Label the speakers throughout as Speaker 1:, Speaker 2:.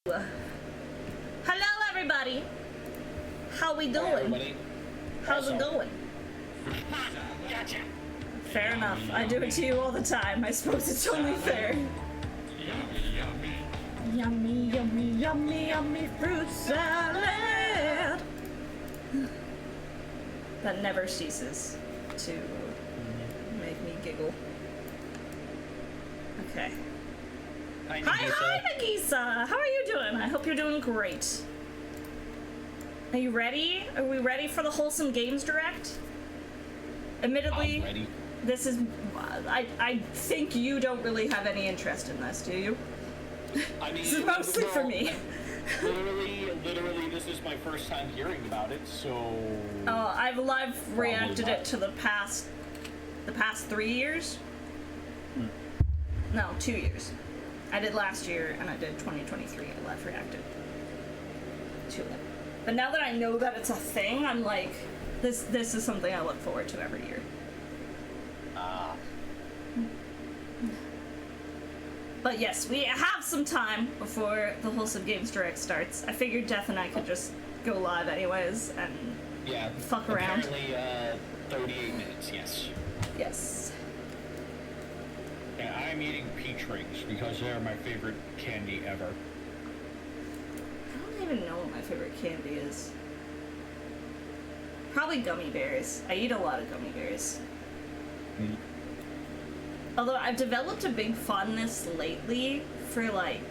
Speaker 1: Hello, everybody. How we doing?
Speaker 2: Hi, everybody.
Speaker 1: How's it going?
Speaker 2: Gotcha.
Speaker 1: Fair enough. I do it to you all the time. I suppose it's only fair. Yummy, yummy, yummy, yummy fruit salad. That never ceases to make me giggle. Okay. Hi, Nagisa! How are you doing? I hope you're doing great. Are you ready? Are we ready for the Wholesome Games Direct? Admittedly,
Speaker 2: I'm ready.
Speaker 1: This is... I think you don't really have any interest in this, do you?
Speaker 2: I mean,
Speaker 1: This is mostly for me.
Speaker 2: Literally, this is my first time hearing about it, so...
Speaker 1: I've live reacted it to the past 3 years? No, 2 years. I did last year, and I did 2023. I live reacted to it. But now that I know that it's a thing, I'm like, this is something I look forward to every year. But yes, we have some time before the Wholesome Games Direct starts. I figured Death and I could just go live anyways and fuck around.
Speaker 2: Apparently, 38 minutes, yes.
Speaker 1: Yes.
Speaker 2: Yeah, I'm eating peach rings because they're my favorite candy ever.
Speaker 1: I don't even know what my favorite candy is. Probably gummy bears. I eat a lot of gummy bears. Although I've developed a big fondness lately for like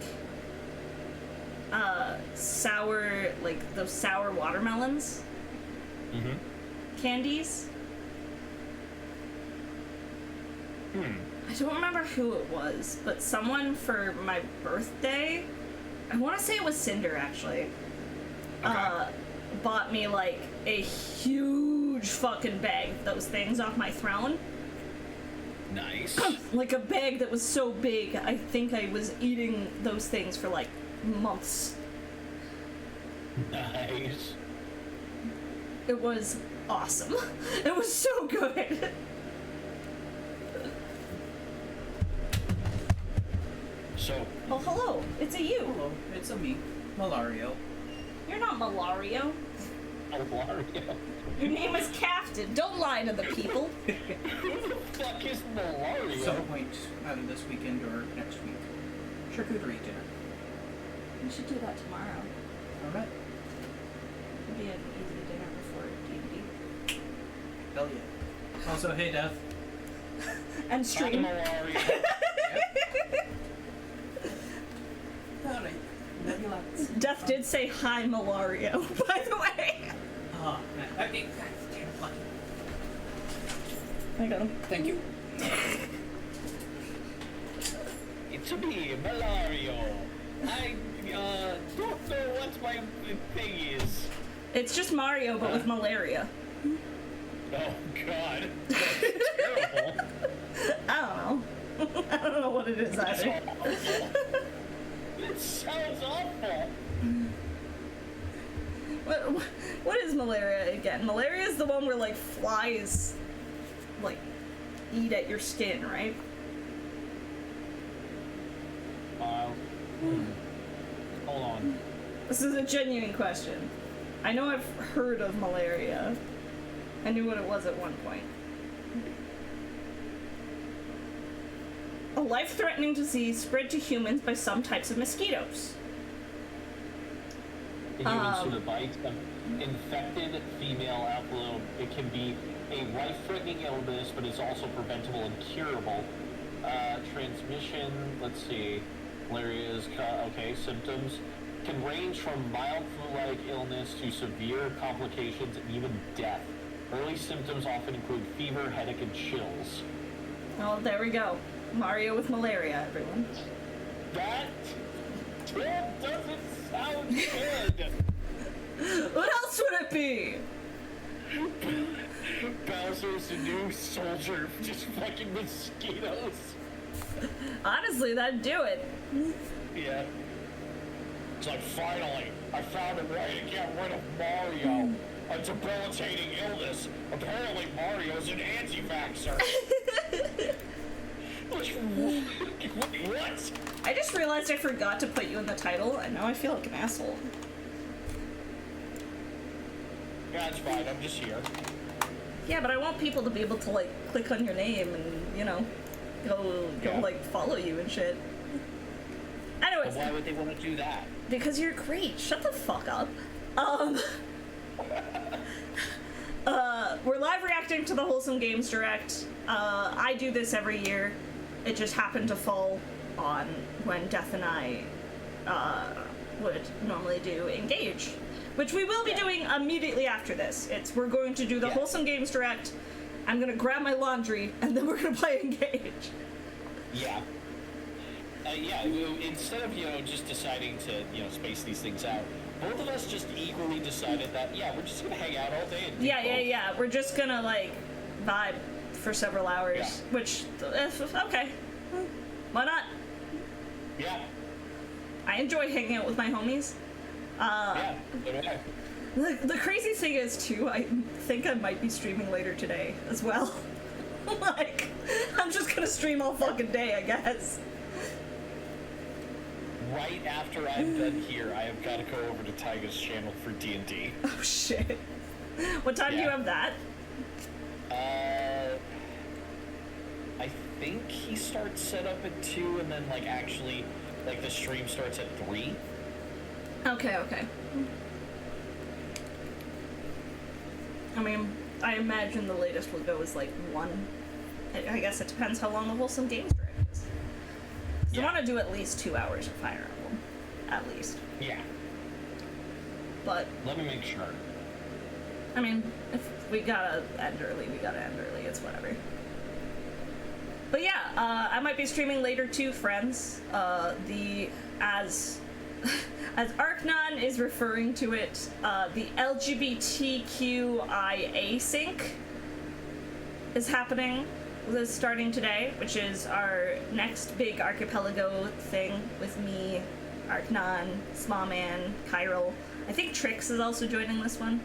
Speaker 1: sour, like those sour watermelons candies. I don't remember who it was, but someone for my birthday, I want to say it was Cinder actually, bought me like a huge fucking bag of those things off my throne.
Speaker 2: Nice.
Speaker 1: Like a bag that was so big, I think I was eating those things for like months.
Speaker 2: Nice.
Speaker 1: It was awesome. It was so good.
Speaker 2: So.
Speaker 1: Well, hello. It's a you.
Speaker 3: Hello, it's a me, Malario.
Speaker 1: You're not Malario.
Speaker 2: Malario.
Speaker 1: Your name is Captain. Don't lie to the people.
Speaker 2: Who the fuck is Malario?
Speaker 3: Some point either this weekend or next week. Charcuterie dinner.
Speaker 1: We should do that tomorrow.
Speaker 3: Alright.
Speaker 1: It'd be an easy dinner before D&D.
Speaker 3: Hell yeah. Also, hey Death.
Speaker 1: And stream.
Speaker 2: Hi, Malario.
Speaker 3: Alright. Love you lots.
Speaker 1: Death did say hi, Malario, by the way.
Speaker 3: Oh, man. Okay, damn lucky.
Speaker 1: I got him.
Speaker 3: Thank you.
Speaker 2: It's me, Malario. I don't know what my thing is.
Speaker 1: It's just Mario, but with malaria.
Speaker 2: Oh god. That's terrible.
Speaker 1: I don't know. I don't know what it is
Speaker 2: That's
Speaker 1: either.
Speaker 2: awful. It sounds awful.
Speaker 1: What is malaria again? Malaria is the one where like flies like eat at your skin, right?
Speaker 2: Hold on.
Speaker 1: This is a genuine question. I know I've heard of malaria. I knew what it was at one point. A life-threatening disease spread to humans by some types of mosquitoes.
Speaker 2: The humans through the bites of infected female outflow. It can be a life-threatening illness, but it's also preventable and curable. Transmission, let's see, malaria's, okay, symptoms can range from mild flu-like illness to severe complications and even death. Early symptoms often include fever, headache, and chills.
Speaker 1: Oh, there we go. Mario with malaria, everyone.
Speaker 2: That doesn't sound good.
Speaker 1: What else would it be?
Speaker 2: Bowser's the new soldier, just fucking mosquitoes.
Speaker 1: Honestly, that'd do it.
Speaker 2: Yeah. It's like, finally, I found a way to get rid of Mario. A debilitating illness. Apparently Mario's an anti-vaxxer. like, wait, what?
Speaker 1: I just realized I forgot to put you in the title, and now I feel like an asshole.
Speaker 2: Yeah, it's fine. I'm just here.
Speaker 1: Yeah, but I want people to be able to, like, click on your name and, you know, go like, follow you and shit. Anyways.
Speaker 2: But why would they want to do that?
Speaker 1: Because you're great. Shut the fuck up. We're live reacting to the Wholesome Games Direct. I do this every year. It just happened to fall on when Death and I would normally do Engage, which we will be doing immediately after this. We're going to do the Wholesome Games Direct. I'm gonna grab my laundry, and then we're gonna play Engage.
Speaker 2: Yeah. Instead of, just deciding to, space these things out, both of us just equally decided that, we're just gonna hang out all day and do both.
Speaker 1: We're just gonna, like, vibe for several hours, which, okay. Why not?
Speaker 2: Yeah.
Speaker 1: I enjoy hanging out with my homies. The crazy thing is, too, I think I might be streaming later today as well. Like, I'm just gonna stream all fucking day, I guess.
Speaker 2: Right after I'm done here, I have got to go over to Tyga's channel for D&D.
Speaker 1: Oh, shit. What time do you have that?
Speaker 2: I think he starts set up at 2, and then, actually, the stream starts at 3.
Speaker 1: Okay. I mean, I imagine the latest we'll go is, 1. I guess it depends how long the Wholesome Games Direct is. I want to do at least 2 hours of Fire Emblem. At least.
Speaker 2: Yeah.
Speaker 1: But...
Speaker 2: let me make sure.
Speaker 1: I mean, if we gotta end early, we gotta end early. It's whatever. But yeah, I might be streaming later too, friends. As Arknon is referring to it, the LGBTQIA sync is happening. Is starting today, which is our next big archipelago thing with me, Arknon, Smallman, Chiral. I think Trix is also joining this one.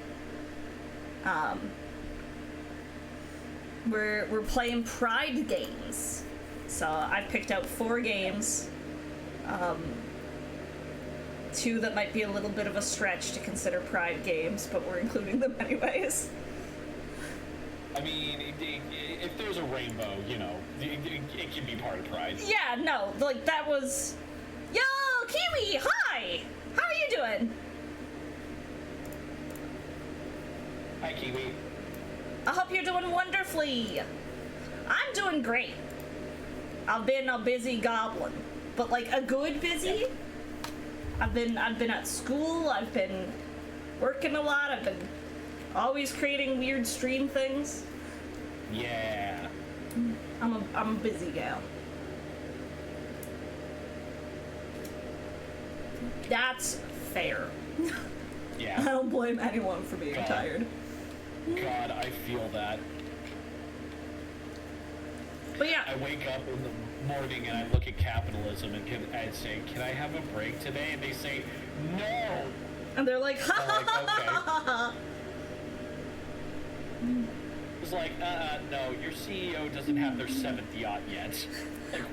Speaker 1: We're playing Pride games. So I picked out 4 games. 2 that might be a little bit of a stretch to consider Pride games, but we're including them anyways.
Speaker 2: I mean, if there's a rainbow, it can be part of Pride.
Speaker 1: Yeah, no, that was... Yo, Kiwi, hi! How are you doing?
Speaker 2: Hi, Kiwi.
Speaker 1: I hope you're doing wonderfully. I'm doing great. I've been a busy goblin, but, a good busy?
Speaker 2: Yep.
Speaker 1: I've been at school, I've been working a lot, I've been always creating weird stream things.
Speaker 2: Yeah.
Speaker 1: I'm a busy gal. That's fair.
Speaker 2: Yeah.
Speaker 1: I don't blame anyone for being tired.
Speaker 2: God, I feel that.
Speaker 1: But yeah.
Speaker 2: I wake up in the morning and I look at capitalism and I say, can I have a break today? And they say, no!
Speaker 1: And they're like, ha ha
Speaker 2: ha! It's like, no, your CEO doesn't have their 7th yacht yet.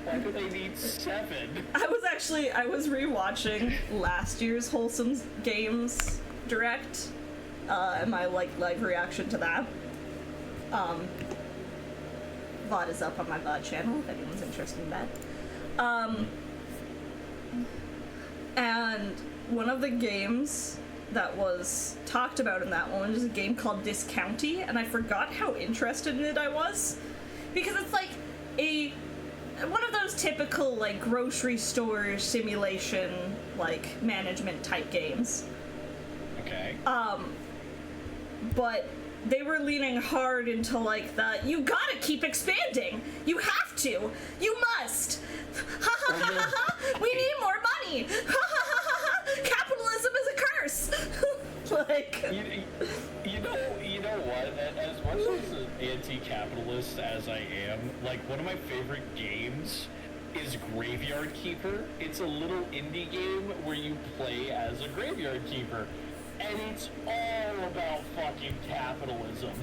Speaker 2: Why do they need 7?
Speaker 1: I was rewatching last year's Wholesome Games Direct, and my, live reaction to that. VOD is up on my VOD channel, if anyone's interested in that. And one of the games that was talked about in that one is a game called Discounty, and I forgot how interested in it I was, because it's one of those typical grocery store simulation management type games.
Speaker 2: Okay.
Speaker 1: But they were leaning hard into you gotta keep expanding. You have to. You must. Ha ha ha ha ha. We need more money. Ha ha ha ha ha. Capitalism is a curse.
Speaker 2: You know what? As much as an anti-capitalist as I am, one of my favorite games is Graveyard Keeper. It's a little indie game where you play as a graveyard keeper. And it's all about fucking capitalism.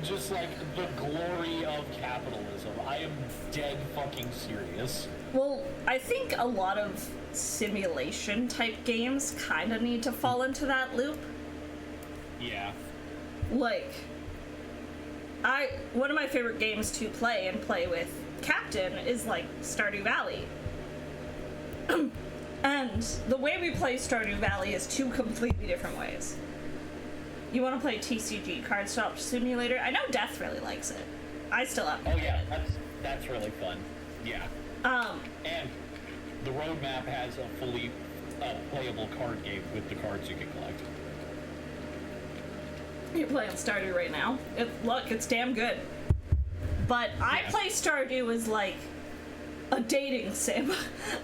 Speaker 2: just like the glory of capitalism. I am dead fucking serious.
Speaker 1: Well, I think a lot of simulation type games kind of need to fall into that loop.
Speaker 2: Yeah.
Speaker 1: Like, one of my favorite games to play and play with Captain is like Stardew Valley. And the way we play Stardew Valley is two completely different ways. You want to play TCG, Card Swap Simulator? I know Death really likes it. I still haven't played
Speaker 2: yeah,
Speaker 1: it.
Speaker 2: that's really fun. Yeah. And the roadmap has a fully playable card game with the cards you can collect.
Speaker 1: You're playing Stardew right now. Look, it's damn good. But I play Stardew as like a dating sim.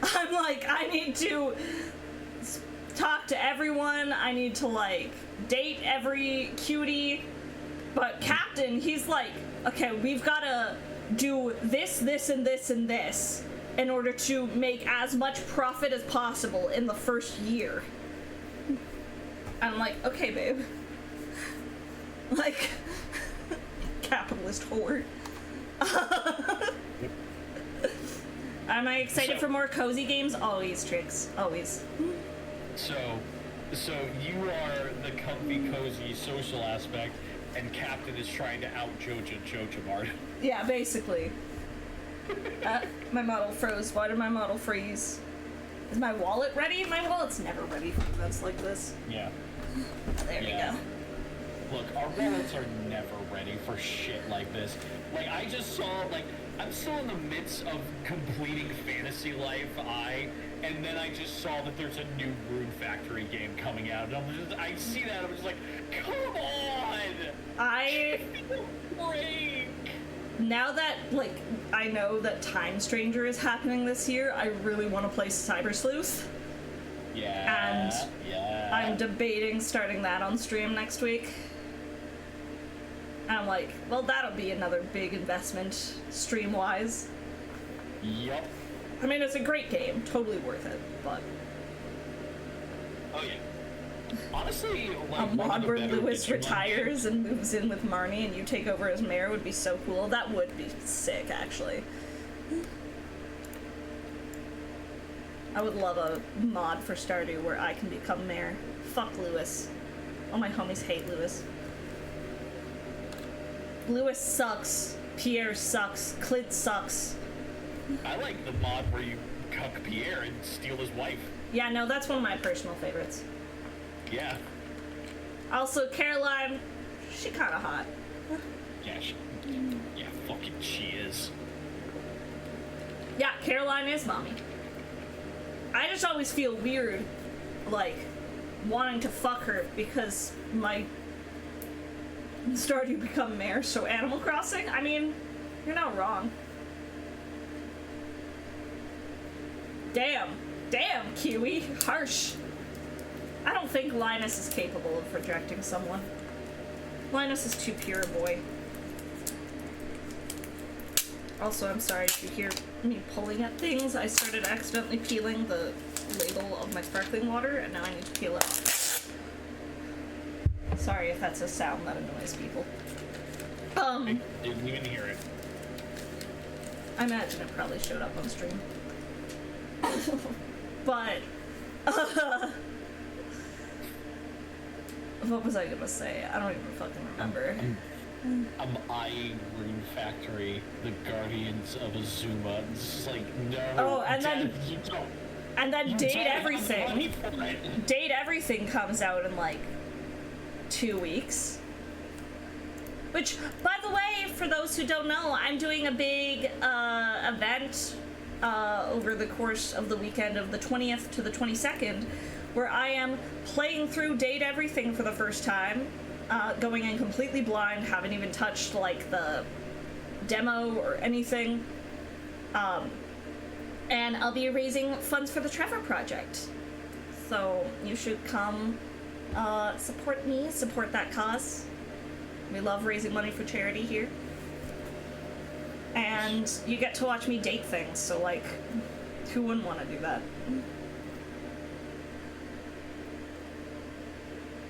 Speaker 1: I'm like, I need to talk to everyone. I need to like date every cutie. But Captain, he's like, okay, we've got to do this, this, and this, and this in order to make as much profit as possible in the first year. I'm like, okay, babe. Like, capitalist whore. Am I excited for more cozy games? Always, Trix. Always.
Speaker 2: So you are the comfy, cozy, social aspect, and Captain is trying to out Joja Mart.
Speaker 1: Yeah, basically. My model froze. Why did my model freeze? Is my wallet ready? My wallet's never ready for events like this.
Speaker 2: Yeah.
Speaker 1: There we go.
Speaker 2: Look, our wallets are never ready for shit like this. Like, I just saw, like, I'm still in the midst of completing Fantasy Life I, and then I just saw that there's a new Rune Factory game coming out, and I see that, I'm just like, come on! Break!
Speaker 1: Now that, like, I know that Time Stranger is happening this year, I really want to play Cyber Sleuth.
Speaker 2: Yeah.
Speaker 1: And I'm debating starting that on stream next week. And I'm like, well, that'll be another big investment stream-wise.
Speaker 2: Yep.
Speaker 1: I mean, it's a great game, totally worth it, but...
Speaker 2: Oh, yeah. Honestly, like,
Speaker 1: a mod where Lewis retires and moves in with Marnie and you take over as mayor would be so cool. That would be sick, actually. I would love a mod for Stardew where I can become mayor. Fuck Lewis. All my homies hate Lewis. Lewis sucks. Pierre sucks. Clint sucks.
Speaker 2: I like the mod where you cuck Pierre and steal his wife.
Speaker 1: Yeah, no, that's one of my personal favorites.
Speaker 2: Yeah.
Speaker 1: Also, Caroline, she kinda hot.
Speaker 2: Yeah, fucking she is.
Speaker 1: Yeah, Caroline is mommy. I just always feel weird, like, wanting to fuck her because my Stardew become mayor, so Animal Crossing? I mean, you're not wrong. Damn, Kiwi, harsh. I don't think Linus is capable of rejecting someone. Linus is too pure a boy. Also, I'm sorry if you hear me pulling at things. I started accidentally peeling the label of my sparkling water, and now I need to peel it off. Sorry if that's a sound that annoys people.
Speaker 2: I didn't even hear it.
Speaker 1: I imagine it probably showed up on stream. But, what was I gonna say? I don't even fucking remember.
Speaker 2: I'm eyeing Rune Factory, the Guardians of Azuma. It's just like, no.
Speaker 1: Oh, and then
Speaker 2: you don't.
Speaker 1: And then
Speaker 2: You
Speaker 1: Date
Speaker 2: don't have
Speaker 1: Everything.
Speaker 2: money for it.
Speaker 1: Date Everything comes out in like 2 weeks. Which, by the way, for those who don't know, I'm doing a big event over the course of the weekend of the 20th to the 22nd, where I am playing through Date Everything for the first time, going in completely blind, haven't even touched like the demo or anything. And I'll be raising funds for the Trevor Project. So you should come support me, support that cause. We love raising money for charity here. And you get to watch me date things, so like, who wouldn't want to do that?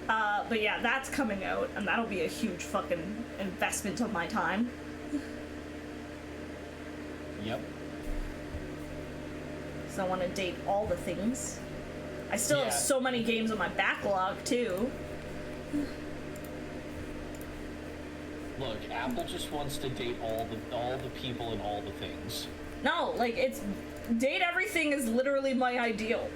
Speaker 1: But yeah, that's coming out, and that'll be a huge fucking investment of my time.
Speaker 2: Yep.
Speaker 1: So I want to date all the things. I still have
Speaker 2: Yeah.
Speaker 1: so many games on my backlog, too.
Speaker 2: Look, Apple just wants to date all the people and all the things.
Speaker 1: No, like, it's... Date everything is literally my ideal.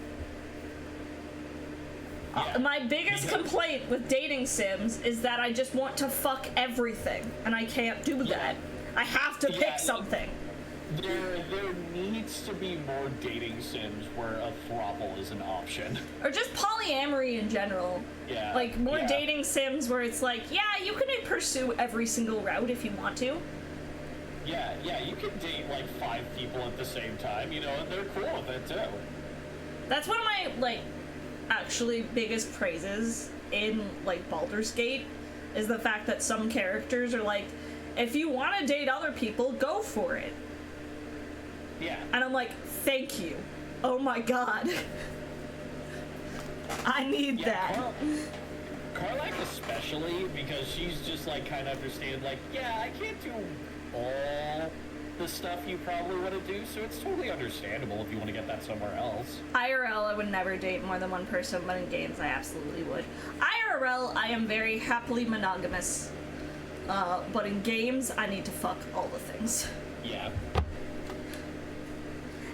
Speaker 2: Yeah.
Speaker 1: My biggest complaint with dating sims is that I just want to fuck everything, and I can't do that. I have to pick something.
Speaker 2: There needs to be more dating sims where a throuple is an option.
Speaker 1: Or just polyamory in general.
Speaker 2: Yeah.
Speaker 1: Like, more
Speaker 2: yeah.
Speaker 1: dating sims where it's like, yeah, you can pursue every single route if you want to.
Speaker 2: Yeah, you can date like 5 people at the same time, you know, and they're cool with it too.
Speaker 1: That's one of my, like, actually biggest praises in, like, Baldur's Gate, is the fact that some characters are like, if you want to date other people, go for it.
Speaker 2: Yeah.
Speaker 1: And I'm like, thank you. Oh my god. I need that.
Speaker 2: Carlac especially, because she's just like kind of understand, like, yeah, I can't do all the stuff you probably want to do, so it's totally understandable if you want to get that somewhere else.
Speaker 1: IRL, I would never date more than one person, but in games, I absolutely would. IRL, I am very happily monogamous. But in games, I need to fuck all the things.
Speaker 2: Yeah.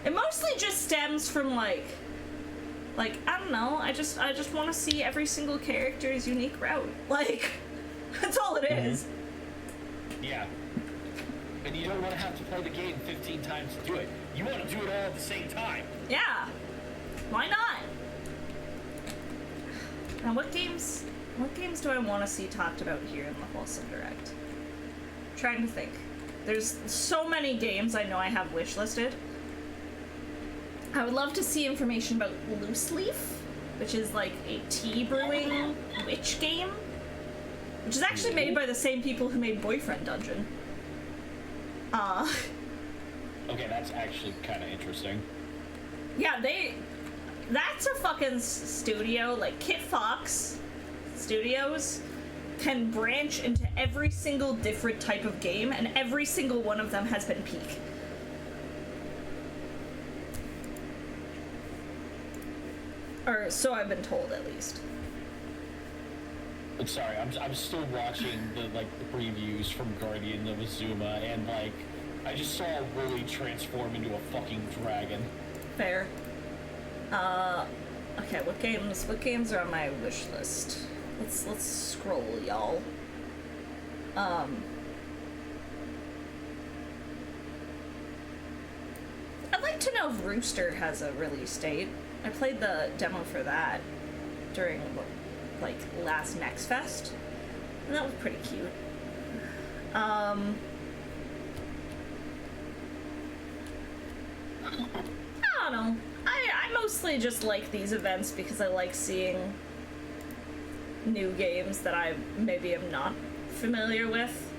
Speaker 1: It mostly just stems from, like, I don't know, I just want to see every single character's unique route. Like, that's all it is.
Speaker 2: Yeah. And you don't want to have to play the game 15 times to do it. You want to do it all at the same time.
Speaker 1: Yeah. Why not? Now, what games do I want to see talked about here in the Wholesome Direct? I'm trying to think. There's so many games I know I have wishlisted. I would love to see information about Loose Leaf, which is like a tea brewing witch game, which is actually made by the same people who made Boyfriend Dungeon.
Speaker 2: Okay, that's actually kind of interesting.
Speaker 1: Yeah, that's a fucking studio. Like, Kit Fox Studios can branch into every single different type of game, and every single one of them has been peak. Or so I've been told, at least.
Speaker 2: I'm sorry, I'm still watching the previews from Guardian of Azuma, and like, I just saw Wooly transform into a fucking dragon.
Speaker 1: Fair. Okay, what games are on my wish list? Let's scroll, y'all. I'd like to know if Rooster has a release date. I played the demo for that during, like, last Next Fest, and that was pretty cute. I don't know. I mostly just like these events because I like seeing new games that I maybe am not familiar with.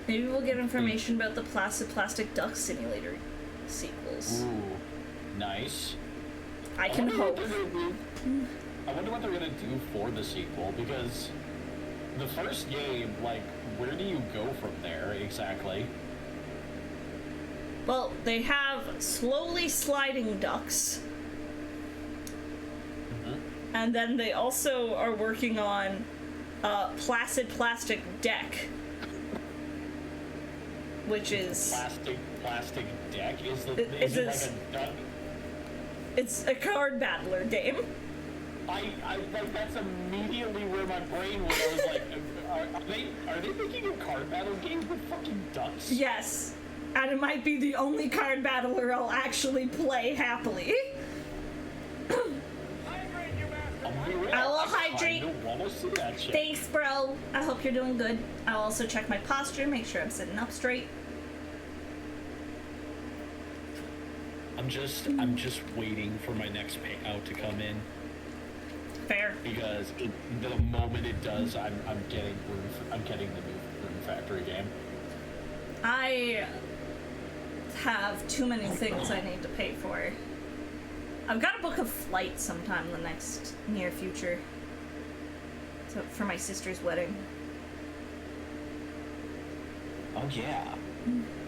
Speaker 1: Maybe we'll get information about the Plastic Duck Simulator sequels.
Speaker 2: Ooh, nice.
Speaker 1: I can hope.
Speaker 2: I wonder what they're gonna do for the sequel, because the first game, like, where do you go from there exactly?
Speaker 1: Well, they have slowly sliding ducks. And then they also are working on Placid Plastic Deck, which is
Speaker 2: Plastic Deck is
Speaker 1: it
Speaker 2: it like
Speaker 1: is-
Speaker 2: a duck?
Speaker 1: it's a card battler game.
Speaker 2: I like, that's immediately where my brain went. I was like, are they making a card battle game with fucking ducks?
Speaker 1: Yes, and it might be the only card battler I'll actually play happily. I will hydrate.
Speaker 2: I wanna see that shit.
Speaker 1: Thanks, bro. I hope you're doing good. I'll also check my posture, make sure I'm sitting up straight.
Speaker 2: I'm just waiting for my next payout to come in,
Speaker 1: Fair.
Speaker 2: because the moment it does, I'm getting the new Rune Factory game.
Speaker 1: I have too many things I need to pay for. I've got to book a flight sometime in the next near future. For my sister's wedding.
Speaker 2: Oh, yeah.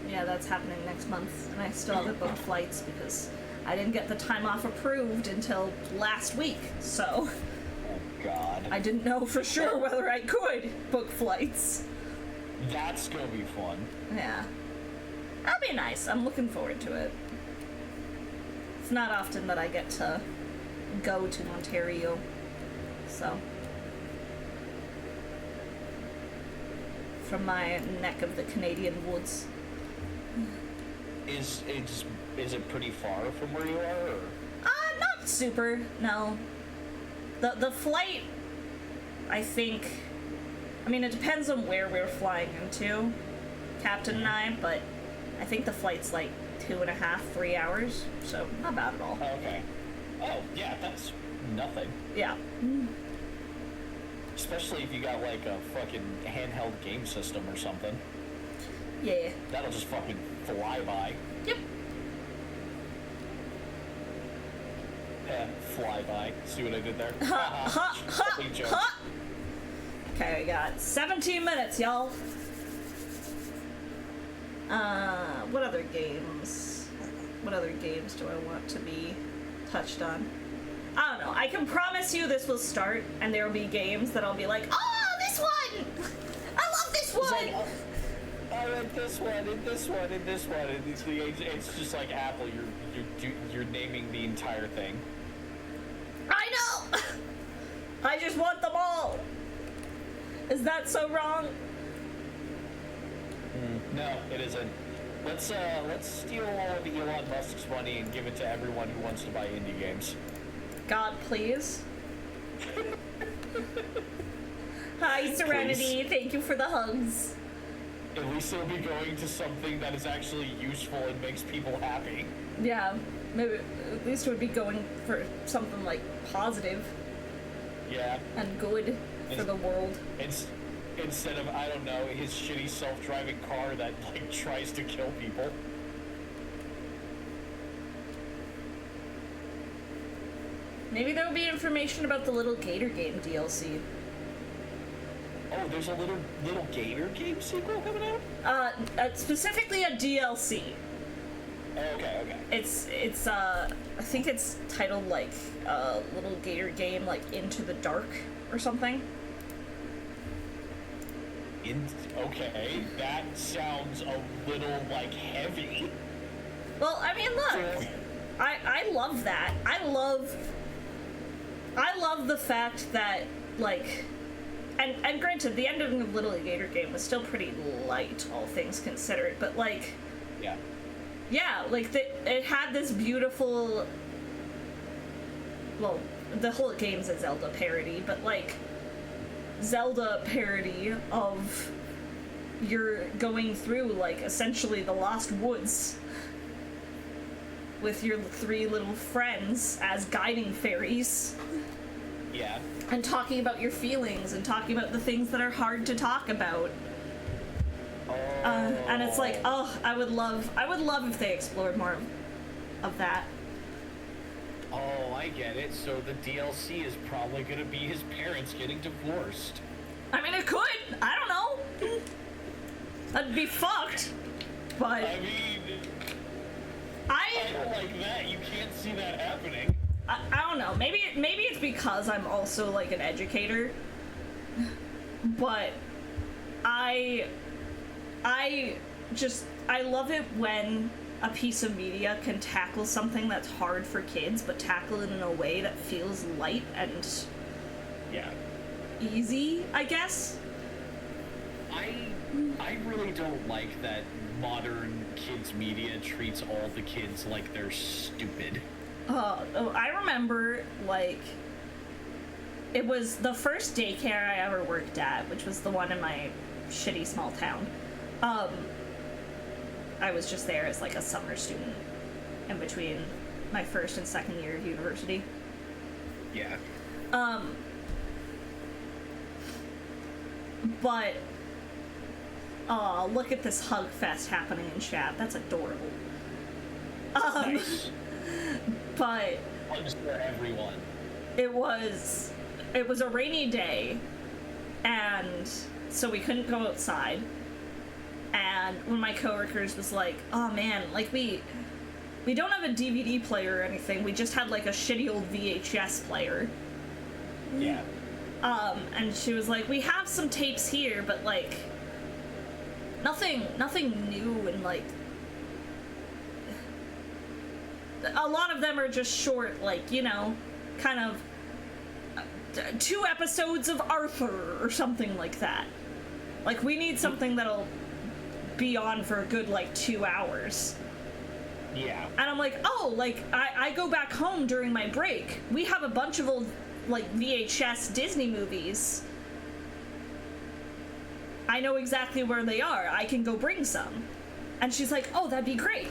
Speaker 1: Yeah, that's happening next month, and I still haven't booked flights because I didn't get the time off approved until last week, so...
Speaker 2: Oh, God.
Speaker 1: I didn't know for sure whether I could book flights.
Speaker 2: That's gonna be fun.
Speaker 1: Yeah. That'll be nice. I'm looking forward to it. It's not often that I get to go to Ontario, so... From my neck of the Canadian woods.
Speaker 2: Is it pretty far from where you are, or?
Speaker 1: Not super, no. The flight, I think, I mean, it depends on where we're flying into, Captain and I, but I think the flight's like 2.5, 3 hours, so not bad at all.
Speaker 2: Oh, okay. Oh, yeah, that's nothing.
Speaker 1: Yeah.
Speaker 2: Especially if you got like a fucking handheld game system or something.
Speaker 1: Yeah.
Speaker 2: That'll just fucking fly by.
Speaker 1: Yep.
Speaker 2: Yeah, fly by. See what I did there? Complete joke.
Speaker 1: Okay, we got 17 minutes, y'all. What other games? What other games do I want to be touched on? I don't know. I can promise you this will start, and there will be games that I'll be like, oh, this one! I love this one!
Speaker 2: It's like, I read this one, and this one, and this one, and it's just like Apple. You're naming the entire thing.
Speaker 1: I know! I just want them all! Is that so wrong?
Speaker 2: No, it isn't. Let's steal all of Elon Musk's money and give it to everyone who wants to buy indie games.
Speaker 1: God, please. Hi, Serenity.
Speaker 2: Please.
Speaker 1: Thank you for the hugs.
Speaker 2: At least it'll be going to something that is actually useful and makes people happy.
Speaker 1: Yeah, maybe at least it would be going for something like positive
Speaker 2: Yeah.
Speaker 1: and good for the world.
Speaker 2: Instead of, I don't know, his shitty self-driving car that like tries to kill people.
Speaker 1: Maybe there will be information about the Little Gator Game DLC.
Speaker 2: Oh, there's a little Gator game sequel coming out?
Speaker 1: Specifically a DLC.
Speaker 2: Oh, okay.
Speaker 1: It's I think it's titled like Little Gator Game like Into the Dark or something.
Speaker 2: Okay, that sounds a little like heavy.
Speaker 1: Well, I mean, look, I love that. I love the fact that like, and granted, the ending of Little Gator Game was still pretty light, all things considered, but like, yeah, like it had this beautiful. Well, the whole game's a Zelda parody, but like. Zelda parody of you're going through like essentially the Lost Woods with your 3 little friends as guiding fairies.
Speaker 2: Yeah.
Speaker 1: And talking about your feelings and talking about the things that are hard to talk about. And it's like, oh, I would love if they explored more of that.
Speaker 2: Oh, I get it. So the DLC is probably gonna be his parents getting divorced.
Speaker 1: I mean, it could. I don't know. That'd be fucked. But
Speaker 2: I mean, I don't like that. You can't see that happening.
Speaker 1: I don't know. Maybe it's because I'm also like an educator. But I love it when a piece of media can tackle something that's hard for kids, but tackle it in a way that feels light and easy, I guess.
Speaker 2: I really don't like that modern kids media treats all the kids like they're stupid.
Speaker 1: I remember, like, it was the first daycare I ever worked at, which was the one in my shitty small town. I was just there as like a summer student in between my first and second year of university.
Speaker 2: Yeah.
Speaker 1: But Oh, look at this hug fest happening in chat. That's adorable.
Speaker 2: Nice.
Speaker 1: But
Speaker 2: Hugs for everyone.
Speaker 1: it was a rainy day, and so we couldn't go outside. And one of my coworkers was like, "Oh man, like we don't have a DVD player or anything. We just had like a shitty old VHS player."
Speaker 2: Yeah.
Speaker 1: And she was like, "We have some tapes here, but like nothing new, and like a lot of them are just short, like, you know, kind of 2 episodes of Arthur or something like that. Like, we need something that'll be on for a good, like, 2 hours."
Speaker 2: Yeah.
Speaker 1: And I'm like, oh, like, I go back home during my break. We have a bunch of old, like, VHS Disney movies. I know exactly where they are. I can go bring some. And she's like, oh, that'd be great.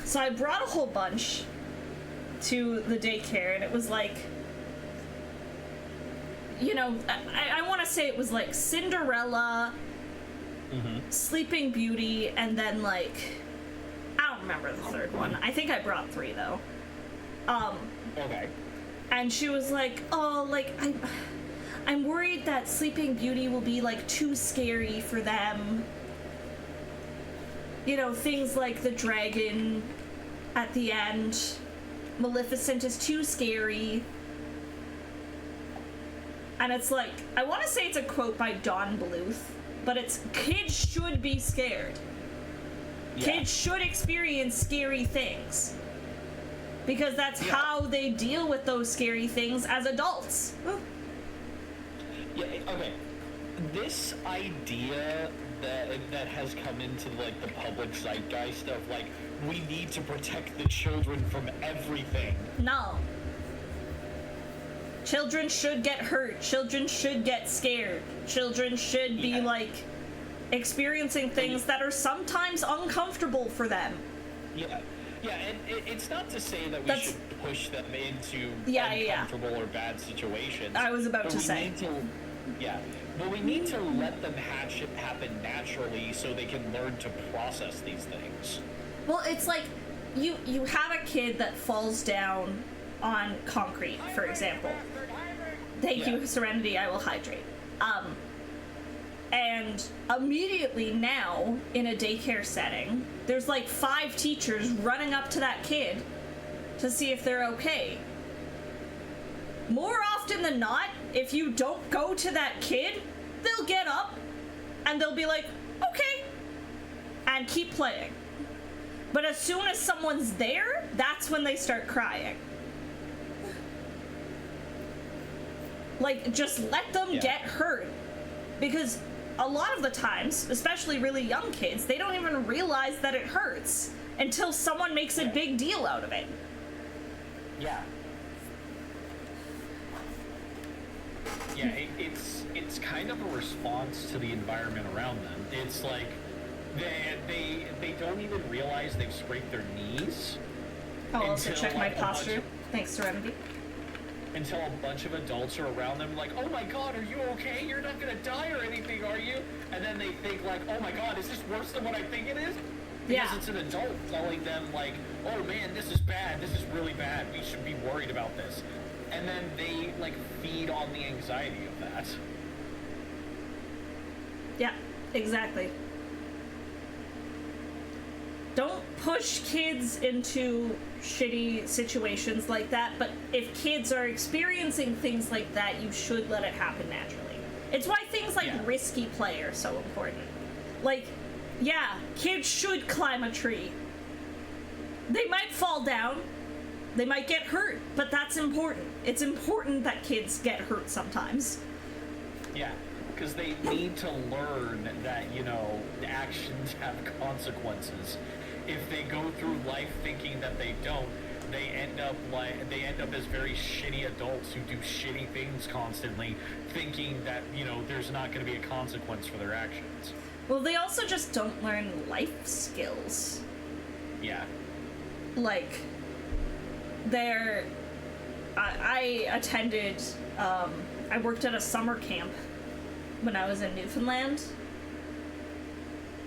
Speaker 1: So I brought a whole bunch to the daycare, and it was like, you know, I want to say it was like Cinderella, Sleeping Beauty, and then like, I don't remember the third one. I think I brought 3 though.
Speaker 2: Okay.
Speaker 1: And she was like, oh, like, I'm worried that Sleeping Beauty will be like too scary for them. You know, things like the dragon at the end. Maleficent is too scary. And it's like, I want to say it's a quote by Don Bluth, but it's, kids should be scared. Yeah. Kids should experience scary things. Because that's how they deal with those scary things as adults.
Speaker 2: Yeah, okay. This idea that has come into like the public zeitgeist of like, we need to protect the children from everything.
Speaker 1: No. Children should get hurt. Children should get scared. Children should be like experiencing things that are sometimes uncomfortable for them.
Speaker 2: Yeah. Yeah, and it's not to say that we should push them into uncomfortable or bad situations.
Speaker 1: I was about to say.
Speaker 2: But we need to let them happen naturally so they can learn to process these things.
Speaker 1: Well, it's like you have a kid that falls down on concrete, for example. Thank you, Serenity, I will hydrate. And immediately now, in a daycare setting, there's like 5 teachers running up to that kid to see if they're okay. More often than not, if you don't go to that kid, they'll get up and they'll be like, okay, and keep playing. But as soon as someone's there, that's when they start crying. Like, just let them get hurt. Because a lot of the times, especially really young kids, they don't even realize that it hurts until someone makes a big deal out of it.
Speaker 2: Yeah. Yeah, it's kind of a response to the environment around them. It's like they don't even realize they've scraped their knees.
Speaker 1: I'll also check my posture. Thanks, Serenity.
Speaker 2: Until a bunch of adults are around them, like, oh my god, are you okay? You're not gonna die or anything, are you? And then they think like, oh my god, is this worse than what I think it is? Because it's an adult telling them like, oh man, this is bad, this is really bad, we should be worried about this. And then they like feed on the anxiety of that.
Speaker 1: Yeah, exactly. Don't push kids into shitty situations like that, but if kids are experiencing things like that, you should let it happen naturally. It's why things like risky play are so important. Like, kids should climb a tree. They might fall down, they might get hurt, but that's important. It's important that kids get hurt sometimes.
Speaker 2: Yeah, because they need to learn that, you know, actions have consequences. If they go through life thinking that they don't, they end up as very shitty adults who do shitty things constantly, thinking that, you know, there's not going to be a consequence for their actions.
Speaker 1: Well, they also just don't learn life skills.
Speaker 2: Yeah.
Speaker 1: Like, I attended, I worked at a summer camp when I was in Newfoundland.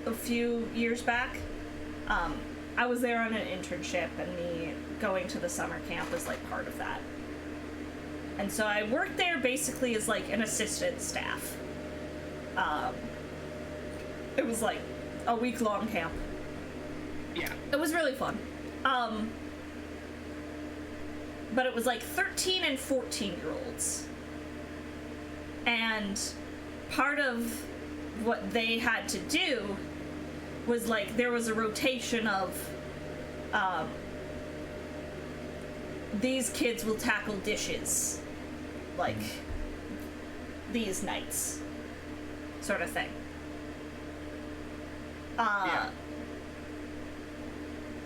Speaker 1: a few years back. I was there on an internship, and me going to the summer camp was like part of that. And so I worked there basically as like an assistant staff. It was like a week-long camp.
Speaker 2: Yeah.
Speaker 1: It was really fun. But it was like 13 and 14-year-olds. And part of what they had to do was like there was a rotation of these kids will tackle dishes like these nights sort of thing.
Speaker 2: Yeah.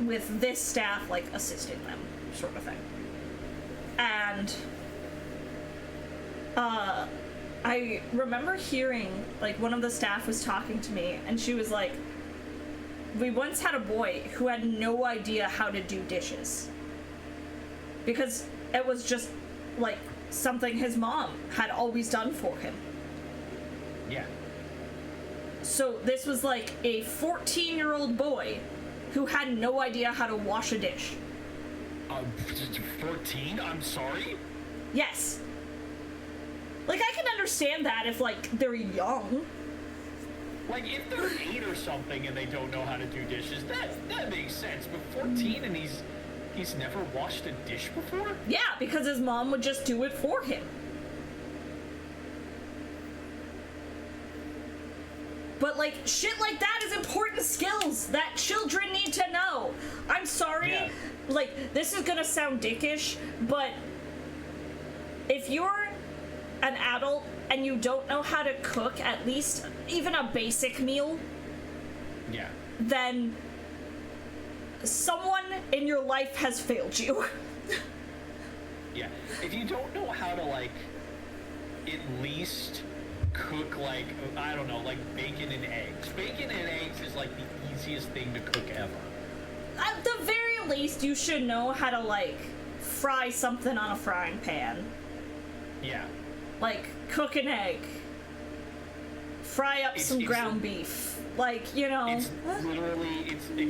Speaker 1: With this staff like assisting them sort of thing. And I remember hearing like one of the staff was talking to me, and she was like, we once had a boy who had no idea how to do dishes because it was just like something his mom had always done for him.
Speaker 2: Yeah.
Speaker 1: So this was like a 14-year-old boy who had no idea how to wash a dish.
Speaker 2: 14? I'm sorry?
Speaker 1: Yes. Like, I can understand that if, like, they're young.
Speaker 2: Like, if they're 8 or something and they don't know how to do dishes, that makes sense. But 14 and he's never washed a dish before?
Speaker 1: Yeah, because his mom would just do it for him. But, like, shit like that is important skills that children need to know. I'm sorry.
Speaker 2: Yeah.
Speaker 1: Like, this is gonna sound dickish, but if you're an adult and you don't know how to cook at least even a basic meal,
Speaker 2: Yeah.
Speaker 1: then someone in your life has failed you.
Speaker 2: Yeah. If you don't know how to, like, at least cook, like, I don't know, like bacon and eggs. Bacon and eggs is, like, the easiest thing to cook ever.
Speaker 1: At the very least, you should know how to, like, fry something on a frying pan.
Speaker 2: Yeah.
Speaker 1: Like, cook an egg. Fry up some ground beef. Like, you know.
Speaker 2: It's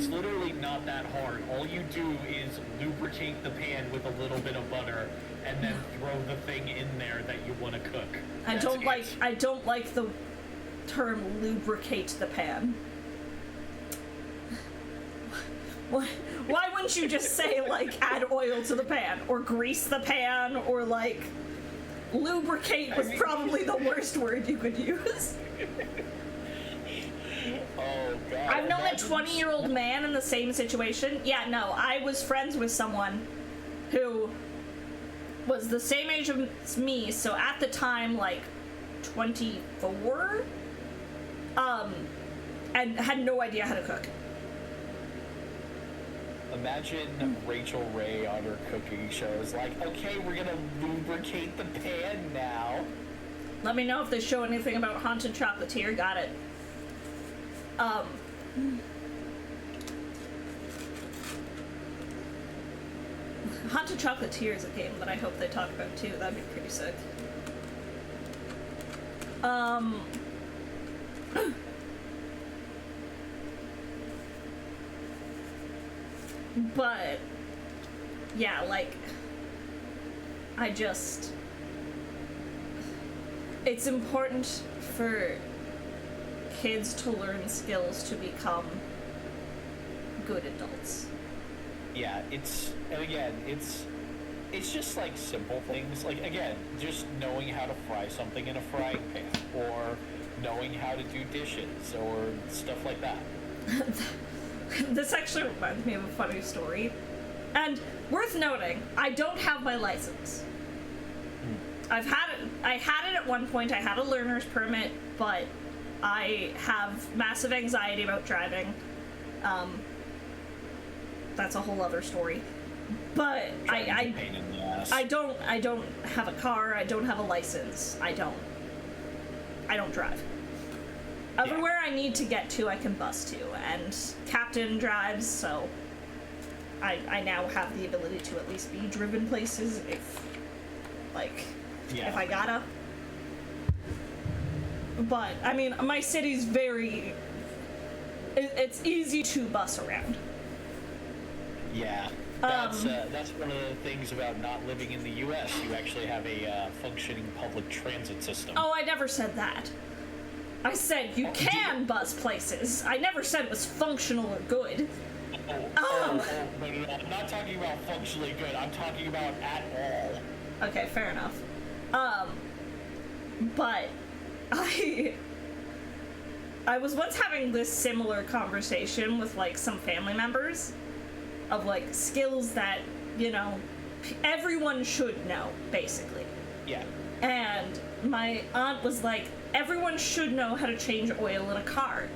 Speaker 2: literally not that hard. All you do is lubricate the pan with a little bit of butter and then throw the thing in there that you want to cook.
Speaker 1: I don't like the term lubricate the pan. Why wouldn't you just say, like, add oil to the pan, or grease the pan, or, like, lubricate was probably the worst word you could use.
Speaker 2: Oh, God.
Speaker 1: I've known a 20-year-old man in the same situation. Yeah, no, I was friends with someone who was the same age as me, so at the time, like, 24, and had no idea how to cook.
Speaker 2: Imagine Rachel Ray on her cooking shows, like, okay, we're gonna lubricate the pan now.
Speaker 1: Let me know if they show anything about Haunted Chocolatier. Got it. Haunted Chocolatier is a game that I hope they talk about too. That'd be pretty sick. But yeah, like, it's important for kids to learn skills to become good adults.
Speaker 2: Yeah, it's just like simple things, like, again, just knowing how to fry something in a frying pan, or knowing how to do dishes, or stuff like that.
Speaker 1: This actually reminds me of a funny story. And worth noting, I don't have my license. I had it at one point. I had a learner's permit, but I have massive anxiety about driving. That's a whole other story. But I don't have a car. I don't have a license. I don't drive. Everywhere I need to get to, I can bus to, and Captain drives, so I now have the ability to at least be driven places if I gotta. But, I mean, my city's very, it's easy to bus around.
Speaker 2: Yeah. That's one of the things about not living in the U.S. You actually have a functioning public transit system.
Speaker 1: Oh, I never said that. I said you can bus places. I never said it was functional or good.
Speaker 2: No, I'm not talking about functionally good. I'm talking about at all.
Speaker 1: Okay, fair enough. But I was once having this similar conversation with, like, some family members of, like, skills that, you know, everyone should know, basically.
Speaker 2: Yeah.
Speaker 1: And my aunt was like, everyone should know how to change oil in a car.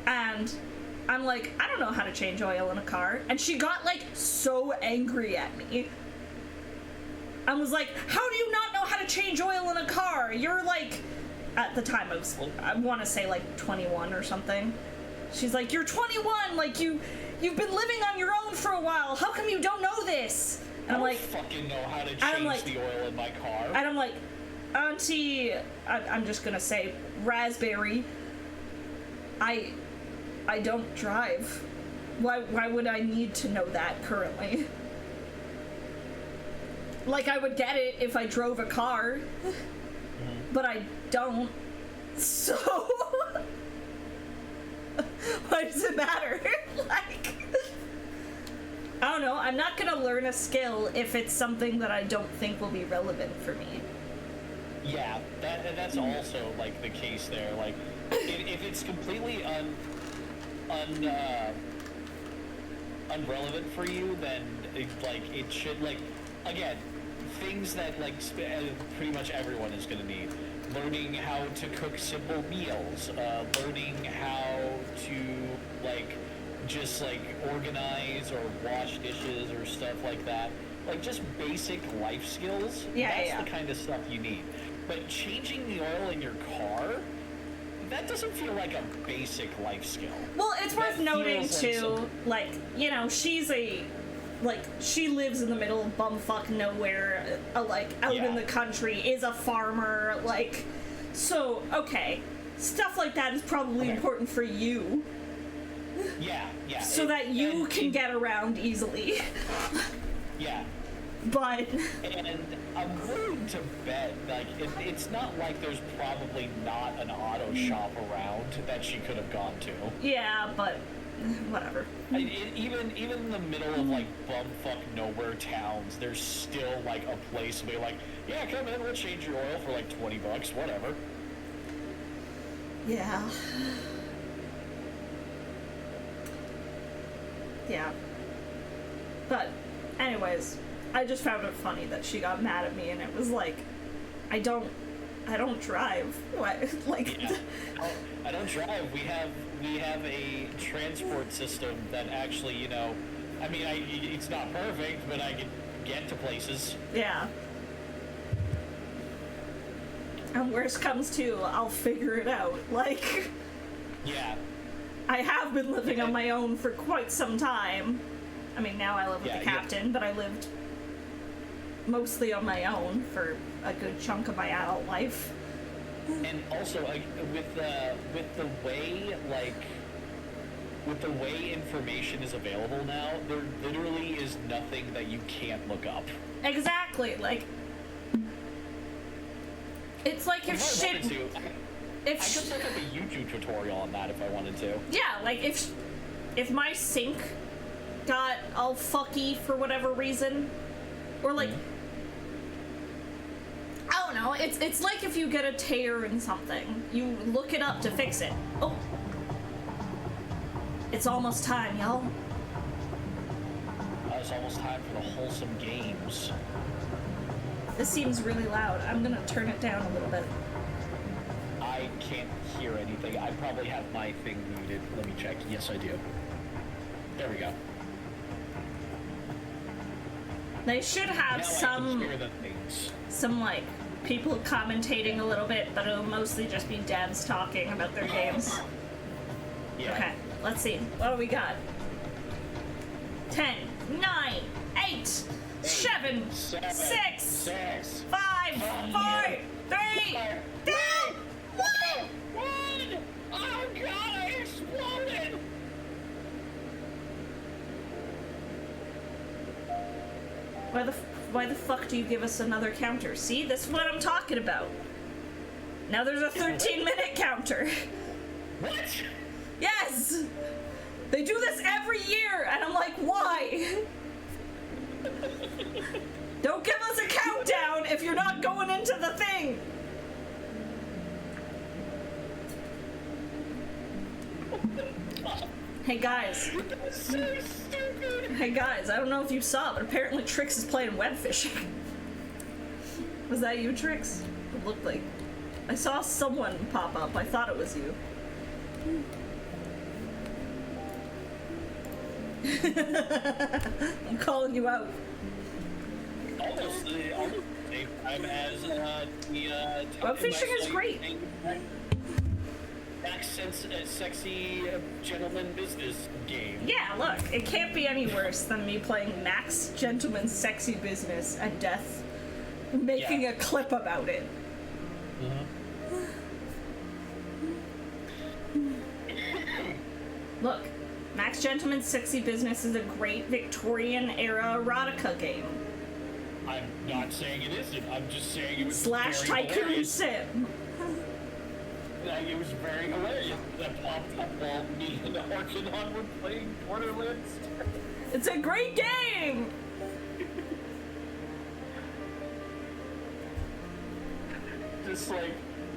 Speaker 1: And I'm like, I don't know how to change oil in a car. And she got, like, so angry at me. I was like, how do you not know how to change oil in a car? You're, like, at the time I want to say, like, 21 or something. She's like, you're 21, like, you've been living on your own for a while. How come you don't know this? And I'm like,
Speaker 2: I don't fucking know how to change the oil in my car.
Speaker 1: And I'm like, Auntie, I'm just gonna say raspberry. I don't drive. Why would I need to know that currently? Like, I would get it if I drove a car, but I don't. So why does it matter? Like, I don't know. I'm not gonna learn a skill if it's something that I don't think will be relevant for me.
Speaker 2: Yeah, that's also, like, the case there. Like, if it's completely unrelevant for you, then it should, like, again, things that, like, pretty much everyone is gonna need. Learning how to cook simple meals, learning how to, like, just, like, organize or wash dishes or stuff like that. Like, just basic life skills. That's the kind of stuff you need. But changing the oil in your car, that doesn't feel like a basic life skill.
Speaker 1: Well, it's worth noting, too, like, you know, she lives in the middle of bumfuck nowhere, like, out in the country, is a farmer, like, so, okay, stuff like that is probably important for you.
Speaker 2: Yeah.
Speaker 1: So that you can get around easily.
Speaker 2: Yeah.
Speaker 1: But...
Speaker 2: And I'm willing to bet, like, it's not like there's probably not an auto shop around that she could have gone to.
Speaker 1: Yeah, but... whatever.
Speaker 2: Even in the middle of, like, bumfuck nowhere towns, there's still, like, a place to be like, yeah, come in, we'll change your oil for, like, $20, whatever.
Speaker 1: Yeah. Yeah. But, anyways, I just found it funny that she got mad at me, and it was like, I don't drive. What? Like,
Speaker 2: yeah. I don't drive. We have a transport system that actually, you know, I mean, it's not perfect, but I can get to places.
Speaker 1: Yeah. And worst comes to, I'll figure it out. Like,
Speaker 2: yeah.
Speaker 1: I have been living on my own for quite some time. I mean, now I live with the captain, but I lived mostly on my own for a good chunk of my adult life.
Speaker 2: And also, like, with the way information is available now, there literally is nothing that you can't look up.
Speaker 1: Exactly, like, it's like if shit.
Speaker 2: I could look up a YouTube tutorial on that if I wanted to.
Speaker 1: Yeah, like if my sink got all fucky for whatever reason, or like. I don't know, it's like if you get a tear in something, you look it up to fix it. Oh. It's almost time, y'all.
Speaker 2: It's almost time for the wholesome games.
Speaker 1: This seems really loud. I'm gonna turn it down a little bit.
Speaker 2: I can't hear anything. I probably have my thing muted. Let me check. Yes, I do. There we go.
Speaker 1: They should have
Speaker 2: now I can hear the things.
Speaker 1: Some, like, people commentating a little bit, but it'll mostly just be devs talking about their games.
Speaker 2: Yeah.
Speaker 1: Okay, let's see. What do we got? 10, 9, 8, 7, 6, 5, 4, 3, 2, 1!
Speaker 2: Oh, God!
Speaker 1: Why the fuck do you give us another counter? See, this is what I'm talking about. Now there's a 13-minute counter.
Speaker 2: What?
Speaker 1: Yes! They do this every year, and I'm like, why? Don't give us a countdown if you're not going into the thing! Hey guys.
Speaker 2: That's so stupid.
Speaker 1: Hey guys, I don't know if you saw, but apparently Trix is playing web fishing. Was that you, Trix? It looked like. I saw someone pop up. I thought it was you. I'm calling you out.
Speaker 2: Almost the same time as the
Speaker 1: Web fishing is great.
Speaker 2: Sexy gentleman business game.
Speaker 1: Yeah, look, it can't be any worse than me playing Max Gentleman's Sexy Business and Death making a clip about it. Look, Max Gentleman's Sexy Business is a great Victorian era erotica game.
Speaker 2: I'm not saying it isn't. I'm just saying it was
Speaker 1: Slash
Speaker 2: very
Speaker 1: Tycoon
Speaker 2: hilarious.
Speaker 1: Sim.
Speaker 2: It was very hilarious. That popped up while me and Arcanon were playing Borderlands.
Speaker 1: It's a great game!
Speaker 2: Just like,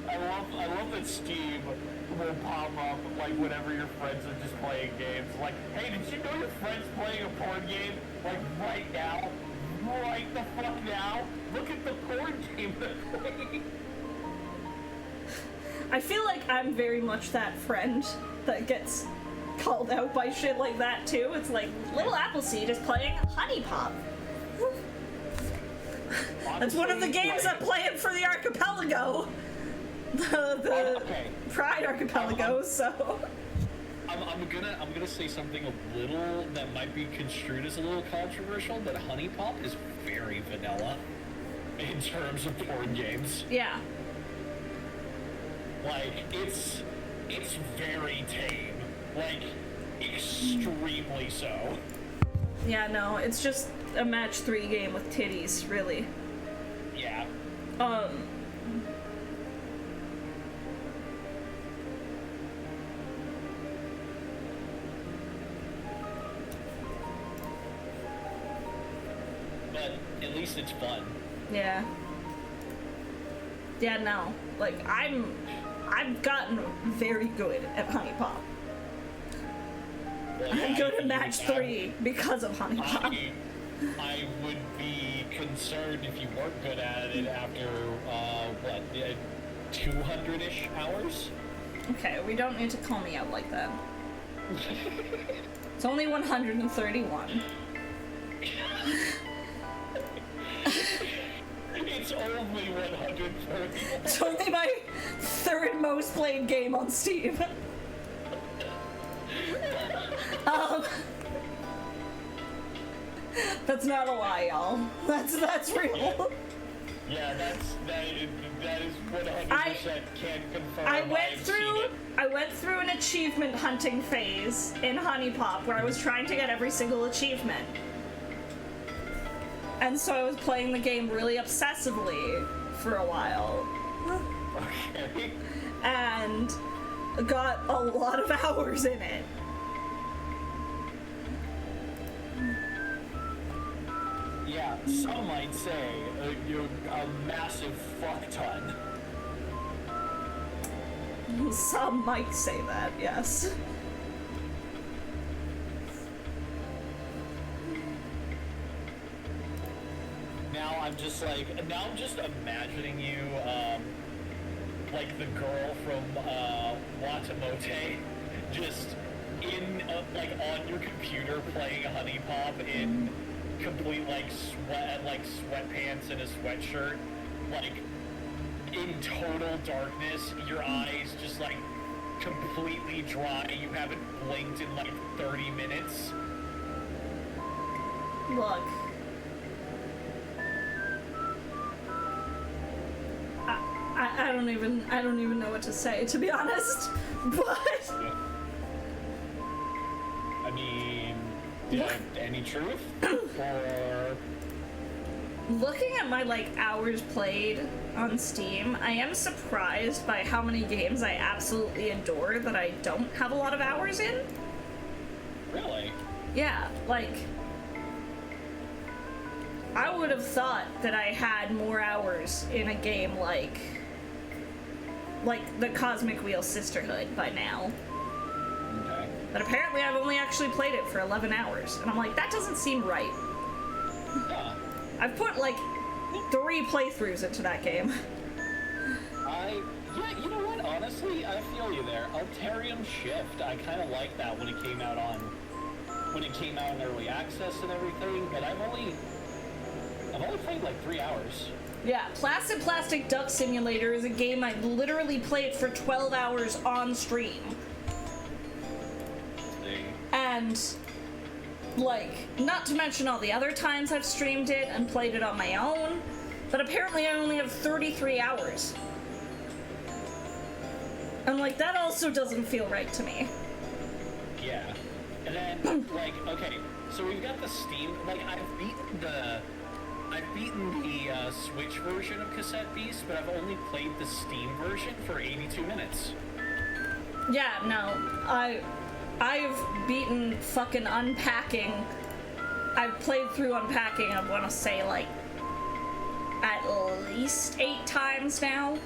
Speaker 2: I love that Steve will pop up like whenever your friends are just playing games. Like, hey, did you know your friend's playing a porn game? Like right now, right the fuck now. Look at the porn game they're playing.
Speaker 1: I feel like I'm very much that friend that gets called out by shit like that too. It's like, little Appleseed is playing Honey Pop. That's one of the games I'm playing for the Archipelago. The Pride Archipelago, so...
Speaker 2: I'm gonna say something a little that might be construed as a little controversial, but Honey Pop is very vanilla in terms of porn games.
Speaker 1: Yeah.
Speaker 2: Like, it's very tame. Like, extremely so.
Speaker 1: Yeah, no, it's just a match 3 game with titties, really.
Speaker 2: Yeah. But at least it's fun.
Speaker 1: Yeah. Yeah, no. Like, I've gotten very good at Honey Pop.
Speaker 2: Like,
Speaker 1: I'm good at match 3 because of Honey Pop.
Speaker 2: I would be concerned if you weren't good at it after, 200-ish hours?
Speaker 1: Okay, we don't need to call me out like that. It's only 131.
Speaker 2: It's only 140.
Speaker 1: It's only my 3rd most played game on Steam. That's not a lie, y'all. That's real.
Speaker 2: Yeah, that is 100% can confirm.
Speaker 1: I went through an achievement hunting phase in Honey Pop where I was trying to get every single achievement. And so I was playing the game really obsessively for a while.
Speaker 2: Okay.
Speaker 1: And got a lot of hours in it.
Speaker 2: Yeah, some might say a massive fuck ton.
Speaker 1: Some might say that, yes.
Speaker 2: Now I'm just imagining you, like the girl from Watamote, just in, like on your computer playing Honey Pop in complete sweatpants and a sweatshirt, like in total darkness, your eyes just like completely dry, you haven't blinked in like 30 minutes.
Speaker 1: Look. I don't even know what to say, to be honest. But
Speaker 2: I mean, any truth? Or
Speaker 1: Looking at my, like, hours played on Steam, I am surprised by how many games I absolutely adore that I don't have a lot of hours in.
Speaker 2: Really?
Speaker 1: Yeah, like, I would have thought that I had more hours in a game like the Cosmic Wheel Sisterhood by now.
Speaker 2: Okay.
Speaker 1: But apparently I've only actually played it for 11 hours. And I'm like, that doesn't seem right.
Speaker 2: Yeah.
Speaker 1: I've put like 3 playthroughs into that game.
Speaker 2: Yeah, you know what? Honestly, I feel you there. Altarium Shift, I kind of like that when it came out in early access and everything, but I've only played like 3 hours.
Speaker 1: Yeah, Placid Plastic Duck Simulator is a game I literally played for 12 hours on stream. And, like, not to mention all the other times I've streamed it and played it on my own, but apparently I only have 33 hours. And, like, that also doesn't feel right to me.
Speaker 2: Yeah. And then, like, okay, so we've got the Steam, like, I've beaten the Switch version of Cassette Beast, but I've only played the Steam version for 82 minutes.
Speaker 1: Yeah, no, I've beaten fucking Unpacking. I've played through Unpacking, I want to say, like, at least 8 times now.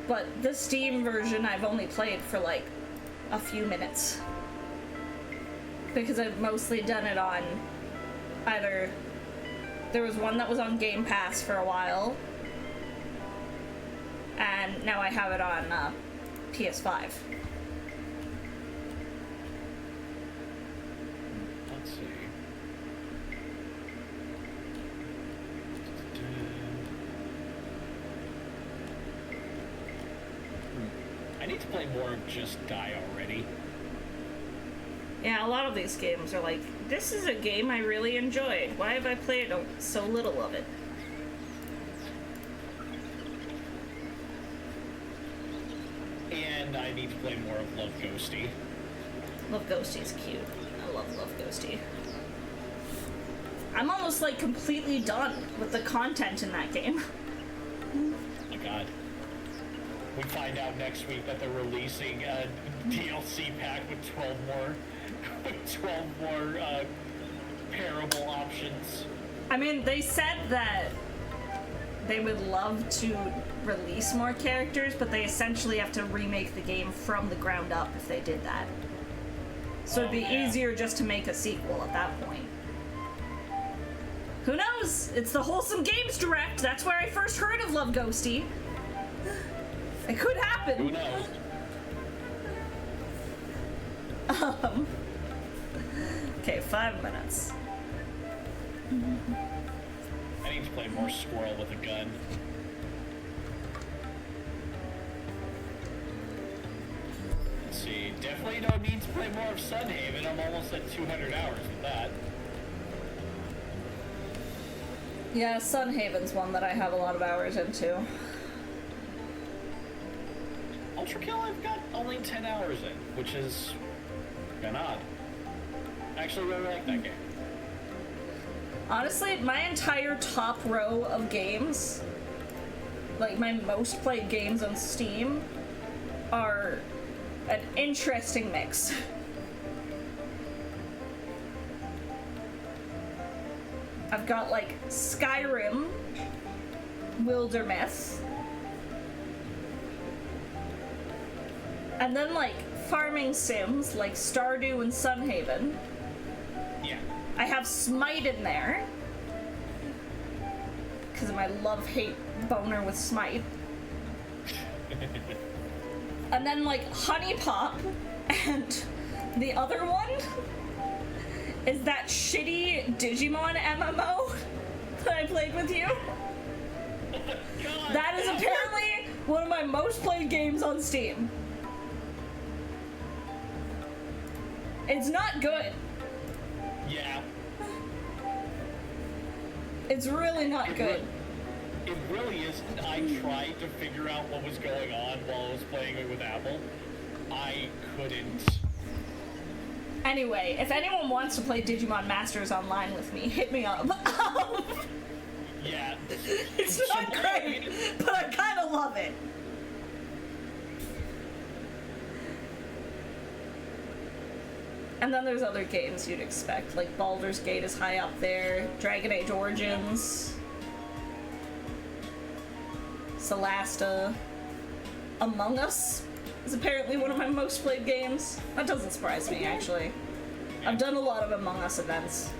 Speaker 1: But the Steam version I've only played for, like, a few minutes. Because I've mostly done it on either... There was one that was on Game Pass for a while, and now I have it on PS5.
Speaker 2: Let's see. I need to play more of Just Die Already.
Speaker 1: Yeah, a lot of these games are like, this is a game I really enjoyed. Why have I played so little of it?
Speaker 2: And I need to play more of Love Ghosty.
Speaker 1: Love Ghosty's cute. I love Ghosty. I'm almost like completely done with the content in that game.
Speaker 2: Oh my god. We find out next week that they're releasing a DLC pack with 12 more parable options.
Speaker 1: I mean, they said that they would love to release more characters, but they essentially have to remake the game from the ground up if they did that. So it'd be easier just to make a sequel at that point. Who knows? It's the Wholesome Games Direct. That's where I first heard of Love Ghosty. It could happen.
Speaker 2: Who knows?
Speaker 1: Okay, 5 minutes.
Speaker 2: I need to play more Squirrel with a gun. Let's see. Definitely don't need to play more of Sunhaven. I'm almost at 200 hours with that.
Speaker 1: Yeah, Sunhaven's one that I have a lot of hours into.
Speaker 2: Ultra Kill I've got only 10 hours in, which is kind of odd. I actually really like that game.
Speaker 1: Honestly, my entire top row of games, like my most played games on Steam, are an interesting mix. I've got like Skyrim, Wildermyth, and then like farming sims like Stardew and Sunhaven.
Speaker 2: Yeah.
Speaker 1: I have Smite in there because of my love-hate boner with Smite. And then like Honey Pop, and the other one is that shitty Digimon MMO that I played with you.
Speaker 2: God.
Speaker 1: That is apparently one of my most played games on Steam. It's not good.
Speaker 2: Yeah.
Speaker 1: It's really not good.
Speaker 2: It really isn't. I tried to figure out what was going on while I was playing it with Apple. I couldn't.
Speaker 1: Anyway, if anyone wants to play Digimon Masters online with me, hit me up.
Speaker 2: Yeah.
Speaker 1: It's not great, but I kind of love it. And then there's other games you'd expect, like Baldur's Gate is high up there, Dragon Age Origins, Solasta, Among Us is apparently one of my most played games. That doesn't surprise me, actually. I've done a lot of Among Us events.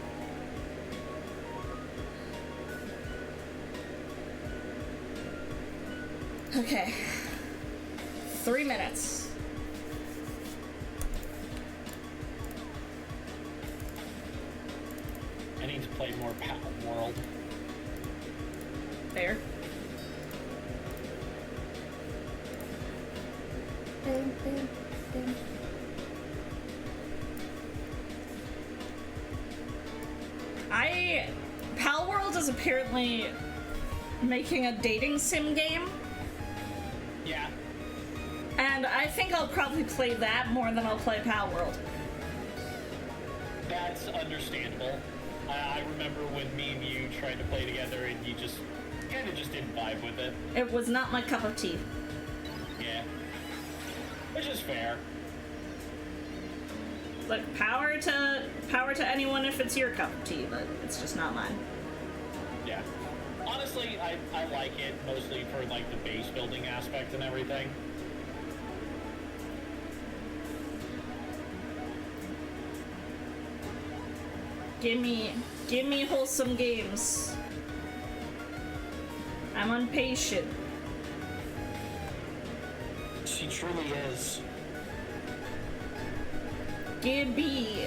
Speaker 1: Okay. 3 minutes.
Speaker 2: I need to play more Pal World.
Speaker 1: Fair. Pal World is apparently making a dating sim game,
Speaker 2: Yeah.
Speaker 1: and I think I'll probably play that more than I'll play Pal World.
Speaker 2: That's understandable. I remember when me and you tried to play together and you just kind of just didn't vibe with it.
Speaker 1: It was not my cup of tea.
Speaker 2: Yeah. Which is fair.
Speaker 1: Look, power to anyone if it's your cup of tea, but it's just not mine.
Speaker 2: Yeah. Honestly, I like it mostly for like the base building aspect and everything.
Speaker 1: Give me wholesome games. I'm impatient.
Speaker 2: She truly is.
Speaker 1: Give me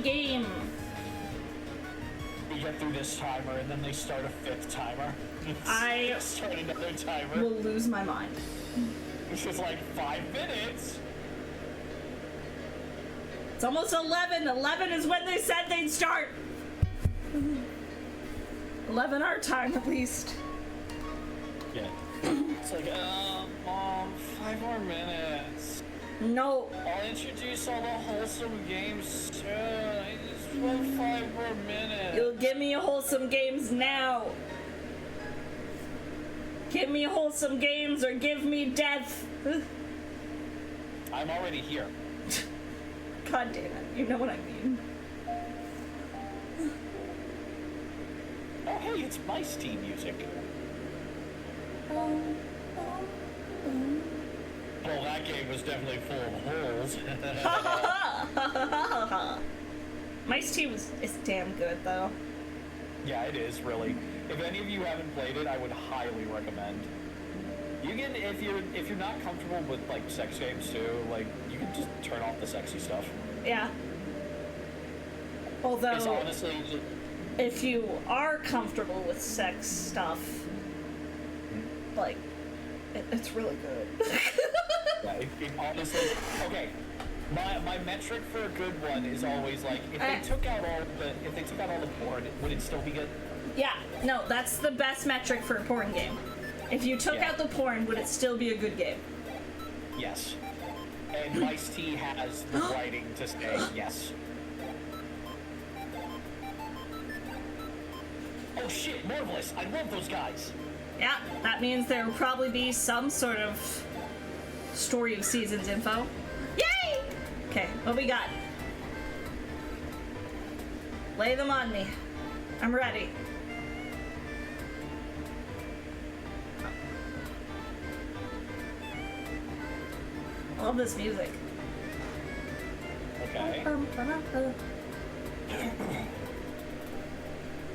Speaker 1: game.
Speaker 2: We get through this timer and then they start a 5th timer.
Speaker 1: I
Speaker 2: start another timer.
Speaker 1: will lose my mind.
Speaker 2: Which is like 5 minutes.
Speaker 1: It's almost 11. 11 is when they said they'd start. 11 our time at least.
Speaker 2: Yeah. It's like, Mom, 5 more minutes.
Speaker 1: No.
Speaker 2: I'll introduce all the wholesome games soon. I just want 5 more minutes.
Speaker 1: You'll give me wholesome games now. Give me wholesome games or give me death.
Speaker 2: I'm already here.
Speaker 1: God damn it. You know what I mean.
Speaker 2: Oh, hey, it's Mice Team music.
Speaker 1: Oh.
Speaker 2: Well, that game was definitely full of holes.
Speaker 1: Mice T is damn good though.
Speaker 2: Yeah, it is, really. If any of you haven't played it, I would highly recommend. You can, if you're not comfortable with like sex games too, like you can just turn off the sexy stuff.
Speaker 1: Yeah.
Speaker 2: It's
Speaker 1: Although,
Speaker 2: honestly,
Speaker 1: if you are comfortable with sex stuff, like, it's really good.
Speaker 2: yeah, it honestly, okay. My metric for a good one is always like if they took out all the porn, would it still be good?
Speaker 1: Yeah, no, that's the best metric for a porn game. If you took out the porn, would it still be a good game?
Speaker 2: Yes. And Mice T has the writing to say yes. Oh shit, Marvelous! I love those guys!
Speaker 1: Yeah, that means there will probably be some sort of story of seasons info. Yay! Okay, what we got? Lay them on me. I'm ready. I love this music.
Speaker 2: Okay.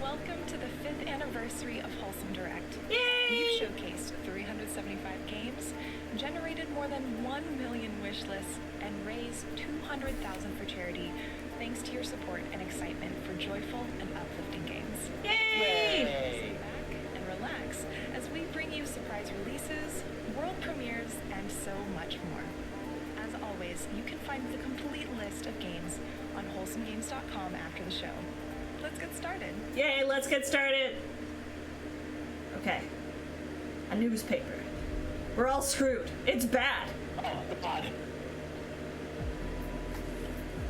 Speaker 4: Welcome to the 5th anniversary of Wholesome Direct.
Speaker 1: Yay!
Speaker 4: We've showcased 375 games, generated more than 1 million wish lists, and raised $200,000 for charity, thanks to your support and excitement for joyful and uplifting games.
Speaker 1: Yay!
Speaker 4: Sit back and relax as we bring you surprise releases, world premieres, and so much more. As always, you can find the complete list of games on wholesomegames.com after the show. Let's get started.
Speaker 1: Yay, let's get started. Okay. A newspaper. We're all screwed. It's bad.
Speaker 2: Oh god.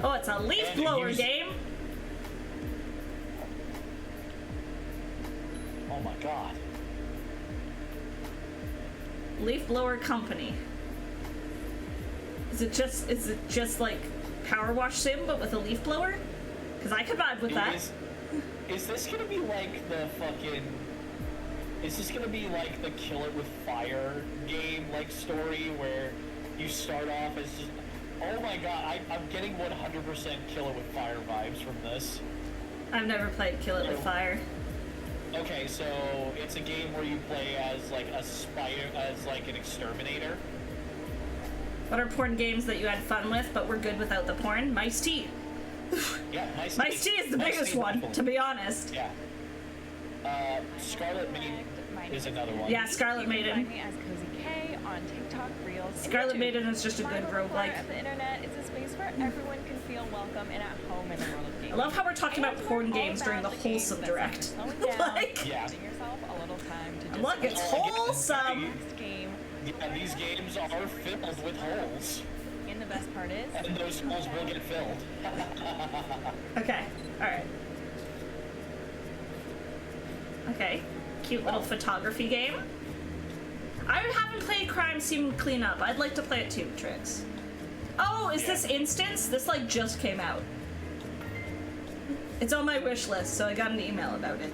Speaker 1: Oh, it's a leaf
Speaker 2: And
Speaker 1: blower
Speaker 2: use-
Speaker 1: game.
Speaker 2: Oh my god.
Speaker 1: Leaf blower company. Is it just like Power Wash Sim but with a leaf blower? Because I could vibe with that.
Speaker 2: Is this gonna be like the fucking... Is this gonna be like the Kill It With Fire game, like, story where you start off as just... Oh my god, I'm getting 100% Kill It With Fire vibes from this.
Speaker 1: I've never played Kill It With Fire.
Speaker 2: Okay, so it's a game where you play as like a spider, as like an exterminator.
Speaker 1: What are porn games that you had fun with but were good without the porn? Mice T.
Speaker 2: Yeah,
Speaker 1: Mice T is the biggest one, to be honest.
Speaker 2: Yeah. Scarlet Maiden is another one.
Speaker 1: Yeah, Scarlet
Speaker 4: You can
Speaker 1: Maiden.
Speaker 4: find me as Cozy K on TikTok, Reels, and
Speaker 1: Scarlet
Speaker 4: YouTube.
Speaker 1: Maiden is just a
Speaker 4: My
Speaker 1: good
Speaker 4: little corner
Speaker 1: roguelike.
Speaker 4: of the internet is a space where everyone can feel welcome and at home in the world of gaming.
Speaker 1: I love how we're talking about
Speaker 4: And
Speaker 1: porn
Speaker 4: we're all
Speaker 1: games during the
Speaker 4: about games
Speaker 1: Wholesome
Speaker 4: that
Speaker 1: Direct.
Speaker 4: seem to slow it down,
Speaker 1: Like,
Speaker 2: Yeah.
Speaker 4: giving yourself a little time to just
Speaker 1: look, it's
Speaker 4: enjoy
Speaker 1: wholesome.
Speaker 4: the next game.
Speaker 2: Yeah, these games are filled with holes.
Speaker 4: And the best part is,
Speaker 2: And those holes will get filled.
Speaker 1: Okay, alright. Okay, cute little photography game. I haven't played Crime Scene Cleanup. I'd like to play it too, Trix. Oh, is this Instance? This like just came out. It's on my wish list, so I got an email about it.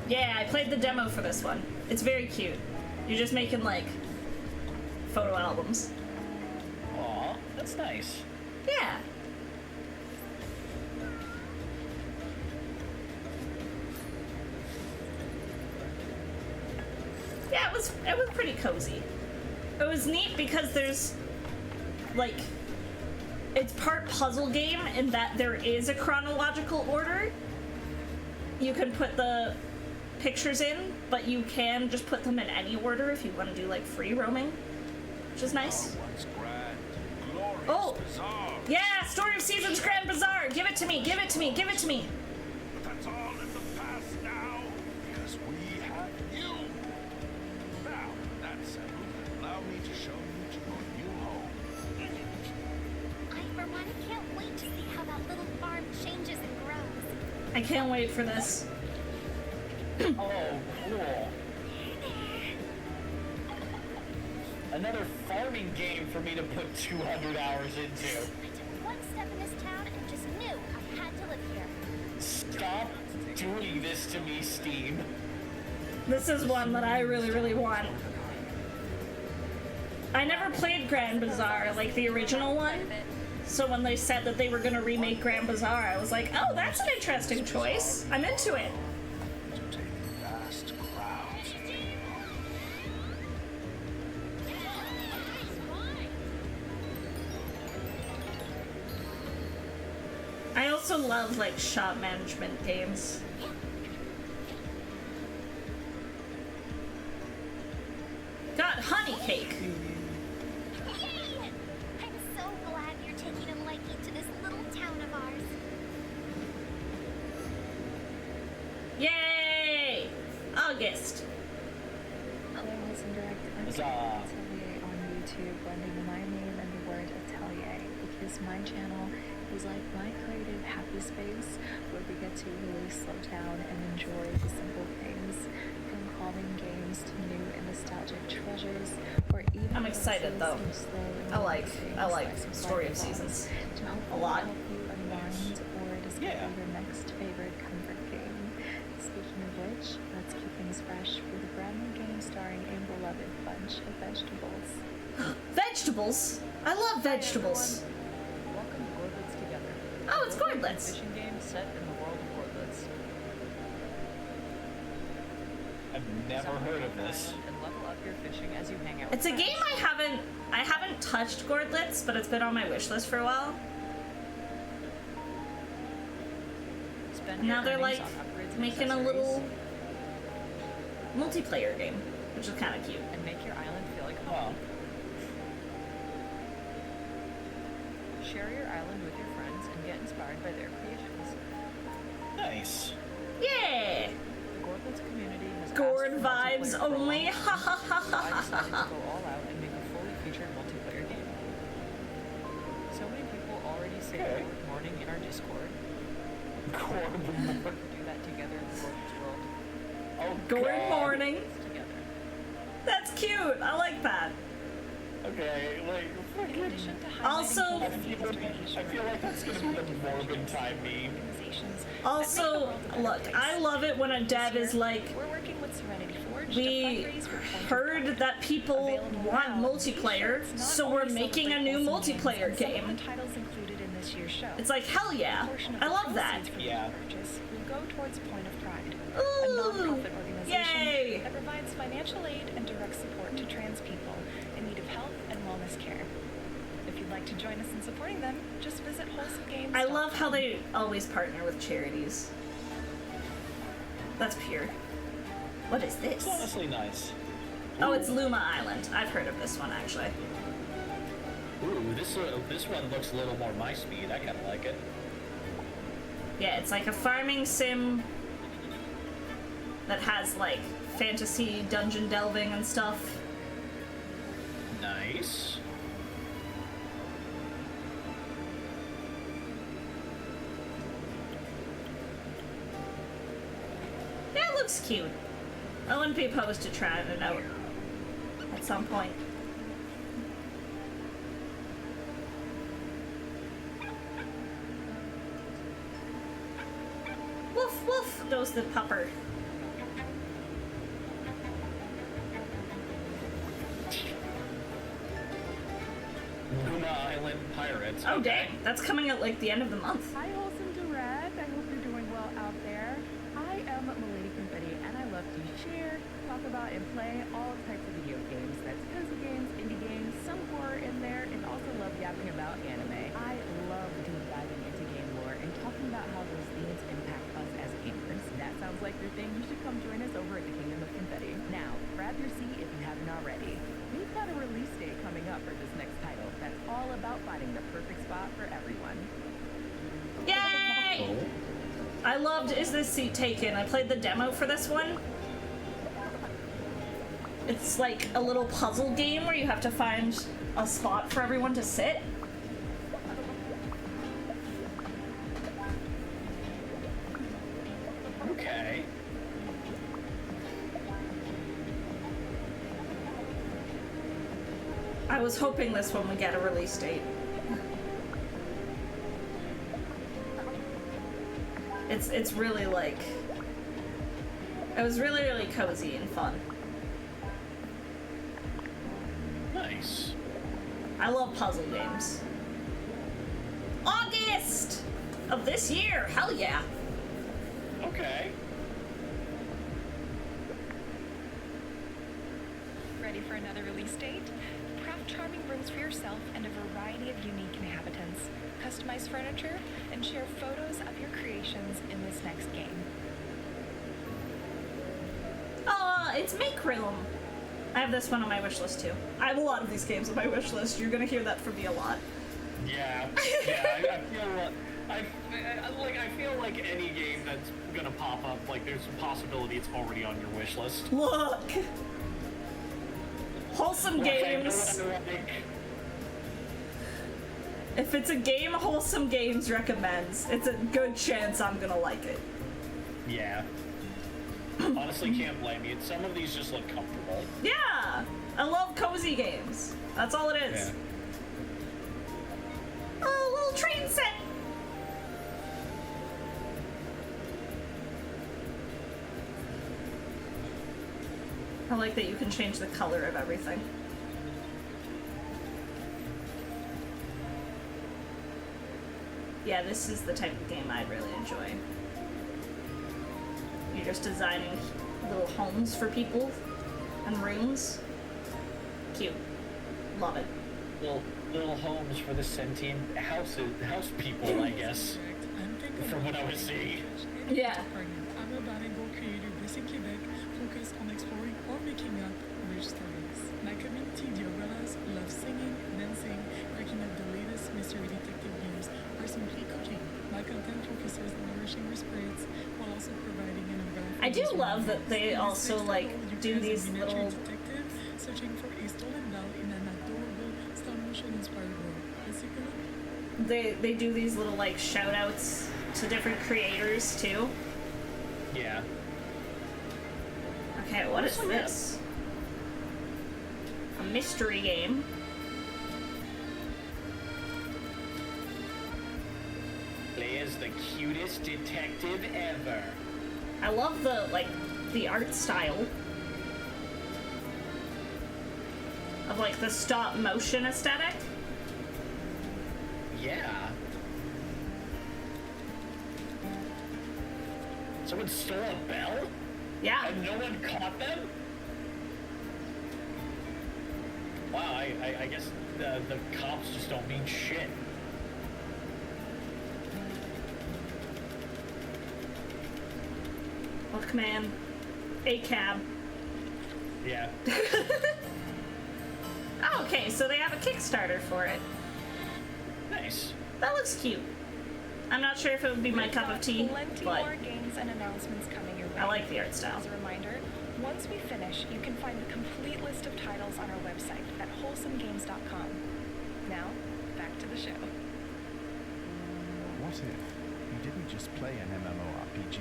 Speaker 1: Yeah, I played the demo for this one. It's very cute. You're just making like photo albums.
Speaker 2: Aw, that's nice.
Speaker 1: Yeah. Yeah, it was pretty cozy. It was neat because there's like it's part puzzle game in that there is a chronological order. You can put the pictures in, but you can just put them in any order if you want to do like free roaming, which is nice. Oh, yeah, Story of Seasons Grand Bazaar. Give it to me, give it to me, give it to me.
Speaker 5: That's all in the past now, because we have you. Now, that settled, allow me to show you to your new home.
Speaker 6: I, for one, can't wait to see how that little farm changes and grows.
Speaker 1: I can't wait for this.
Speaker 2: Oh, cool. Another farming game for me to put 200 hours into.
Speaker 6: I took one step in this town and just knew I had to live here.
Speaker 2: Stop doing this to me, Steam.
Speaker 1: This is one that I really, really want. I never played Grand Bazaar, like the original one. So when they said that they were gonna remake Grand Bazaar, I was like, oh, that's an interesting choice. I'm into it.
Speaker 5: To take vast crowds.
Speaker 1: I also love like shop management games. Got honey cake.
Speaker 6: Yay! I'm so glad you're taking a liking to this little town of ours.
Speaker 1: Yay! August.
Speaker 4: Hello, Wholesome Direct. I'm
Speaker 2: Huzzah.
Speaker 4: Atelier on YouTube, blending my name and the word Atelier, because my channel is like my creative happy space where we get to really slow down and enjoy the simple things, from calming games to new and nostalgic treasures, or even
Speaker 1: I'm excited, though. I like
Speaker 4: some
Speaker 1: Story of
Speaker 4: fun
Speaker 1: Seasons
Speaker 4: to help
Speaker 1: a lot.
Speaker 4: help you unwind or discover
Speaker 2: Yeah.
Speaker 4: your next favorite comfort game. Speaking of which, let's keep things fresh with a brand new game starring a beloved bunch of vegetables.
Speaker 1: Vegetables? I love vegetables.
Speaker 7: Welcome to Gordlets Together.
Speaker 1: Oh, it's
Speaker 7: A roguelike
Speaker 1: Gordlets.
Speaker 7: Fishing game set in the world of Gordlets.
Speaker 2: I've never heard of this.
Speaker 7: And level up your fishing as you hang out.
Speaker 1: It's a
Speaker 7: with
Speaker 1: game I haven't touched Gordlets, but it's been on my wish list for a while.
Speaker 7: friends. Spend
Speaker 1: Now
Speaker 7: your
Speaker 1: they're
Speaker 7: earnings
Speaker 1: like
Speaker 7: on upgrades and
Speaker 1: making a
Speaker 7: accessories,
Speaker 1: little multiplayer game, which is kind of cute.
Speaker 7: and make your island feel like
Speaker 2: Oh,
Speaker 7: home. Share your island with your friends and get inspired by their creations.
Speaker 2: Nice.
Speaker 1: Yeah!
Speaker 7: The Gordlets community has
Speaker 1: Gourd
Speaker 7: asked for
Speaker 1: vibes
Speaker 7: multiplayer for a
Speaker 1: only.
Speaker 7: long
Speaker 1: Ha ha ha
Speaker 7: time, so I
Speaker 1: ha
Speaker 7: decided to
Speaker 1: ha.
Speaker 7: go all out and make a fully featured multiplayer game. So many people already say
Speaker 2: Okay.
Speaker 7: good morning in our Discord.
Speaker 2: Gorb.
Speaker 7: Do that together in the Gordlets world.
Speaker 2: Oh,
Speaker 1: Good
Speaker 2: God.
Speaker 1: morning.
Speaker 7: It's together.
Speaker 1: That's cute. I like that.
Speaker 2: Okay, like,
Speaker 4: In
Speaker 2: fucking...
Speaker 4: addition to highlighting
Speaker 1: Also-
Speaker 2: I feel like that's gonna be the Morbid Time meme.
Speaker 4: organizations that make the
Speaker 1: Also,
Speaker 4: world a better
Speaker 1: look,
Speaker 4: place.
Speaker 1: I love it when a dev is like,
Speaker 4: We're working with Serenity Forge to
Speaker 1: we
Speaker 4: fundraise for Point of
Speaker 1: heard
Speaker 4: Pride.
Speaker 1: that people
Speaker 4: Available
Speaker 1: want
Speaker 4: now,
Speaker 1: multiplayer,
Speaker 4: t-shirts not
Speaker 1: so we're
Speaker 4: only
Speaker 1: making a
Speaker 4: celebrate
Speaker 1: new
Speaker 4: wholesome games
Speaker 1: multiplayer
Speaker 4: and some of
Speaker 1: game.
Speaker 4: the titles included in this year's show.
Speaker 1: It's like, hell yeah.
Speaker 4: A portion of
Speaker 1: I
Speaker 4: the
Speaker 1: love that.
Speaker 4: proceeds from
Speaker 2: Yeah.
Speaker 4: the purchase will go towards Point of Pride, a
Speaker 1: Ooh,
Speaker 4: non-profit organization
Speaker 1: yay.
Speaker 4: that provides financial aid and direct support to trans people in need of health and wellness care. If you'd like to join us in supporting them, just visit wholesomegames.com.
Speaker 1: I love how they always partner with charities. That's pure. What is this?
Speaker 2: It's honestly nice.
Speaker 1: Oh, it's Luma Island. I've heard of this one, actually.
Speaker 2: Ooh, this one looks a little more my speed. I kind of like it.
Speaker 1: Yeah, it's like a farming sim that has, like, fantasy dungeon delving and stuff.
Speaker 2: Nice.
Speaker 1: Yeah, it looks cute. I wouldn't be opposed to trying it out at some point. Woof woof goes the pupper.
Speaker 2: Luna Island Pirates.
Speaker 1: Oh
Speaker 2: okay.
Speaker 1: dang, that's coming out like the end of the month.
Speaker 8: Hi, Wholesome Direct. I hope you're doing well out there. I am Milady Confetti, and I love to share, talk about, and play all types of video games. That's cozy games, indie games, some horror in there, and also love yapping about anime. I love deep diving into game lore and talking about how those themes impact us as gamers. That sounds like your thing. You should come join us over at the Kingdom of Confetti. Now, grab your seat if you haven't already. We've got a release date coming up for this next title that's all about finding the perfect spot for everyone.
Speaker 1: Yay! I loved Is This Seat Taken? I played the demo for this one. It's like a little puzzle game where you have to find a spot for everyone to sit.
Speaker 2: Okay.
Speaker 1: I was hoping this one would get a release date. It's really like, it was really, really cozy and fun.
Speaker 2: Nice.
Speaker 1: I love puzzle games. August of this year, hell yeah.
Speaker 2: Okay.
Speaker 4: Ready for another release date? Craft charming rooms for yourself and a variety of unique inhabitants. Customize furniture and share photos of your creations in this next game.
Speaker 1: It's Make Room. I have this one on my wish list too. I have a lot of these games on my wish list. You're gonna hear that from me a lot.
Speaker 2: Yeah. Yeah. I feel like any game that's gonna pop up, like there's a possibility it's already on your wish list.
Speaker 1: Look! Wholesome Games. If it's a game Wholesome Games recommends, it's a good chance I'm gonna like it.
Speaker 2: Yeah. Honestly, can't blame you. Some of these just look comfortable.
Speaker 1: Yeah! I love cozy games. That's all it is.
Speaker 2: Yeah.
Speaker 1: Oh, little train set! I like that you can change the color of everything. Yeah, this is the type of game I really enjoy. You're just designing little homes for people and rooms. Cute. Love it.
Speaker 2: Little homes for the sentient house people, I guess. From what I was seeing.
Speaker 1: Yeah.
Speaker 9: I'm a bilingual creator based in Quebec, focused on exploring or making up rich stories. My community, the Umbrellas, love singing, dancing, cracking up the latest mystery detective games, or simply cooking. My content focuses on nourishing your spirits also providing an umbrella for
Speaker 1: I do
Speaker 9: those
Speaker 1: love that
Speaker 9: romance.
Speaker 1: they
Speaker 9: In this
Speaker 1: also,
Speaker 9: next
Speaker 1: like,
Speaker 9: title, you
Speaker 1: do
Speaker 9: play as a
Speaker 1: these
Speaker 9: miniature
Speaker 1: little-
Speaker 9: detective searching for a stolen doll in an adorable stop-motion inspired world. Let's take a look.
Speaker 1: They do these little, like, shout outs to different creators too.
Speaker 2: Yeah.
Speaker 1: Okay, what is this? A mystery game.
Speaker 2: Leia's the cutest detective ever.
Speaker 1: I love the, like, the art style of, like, the stop motion aesthetic.
Speaker 2: Yeah. Someone stole a bell?
Speaker 1: Yeah.
Speaker 2: And no one caught them? Wow, I guess the cops just don't mean shit.
Speaker 1: Look, man. A cab.
Speaker 2: Yeah.
Speaker 1: Oh, okay, so they have a Kickstarter for it.
Speaker 2: Nice.
Speaker 1: That looks cute. I'm not sure if it would be my
Speaker 4: We've
Speaker 1: cup
Speaker 4: got
Speaker 1: of tea,
Speaker 4: plenty
Speaker 1: but
Speaker 4: more games and announcements coming your way.
Speaker 1: I like the art style.
Speaker 4: As a reminder, once we finish, you can find the complete list of titles on our website at wholesomegames.com. Now, back to the show.
Speaker 10: What if you didn't just play an MMORPG,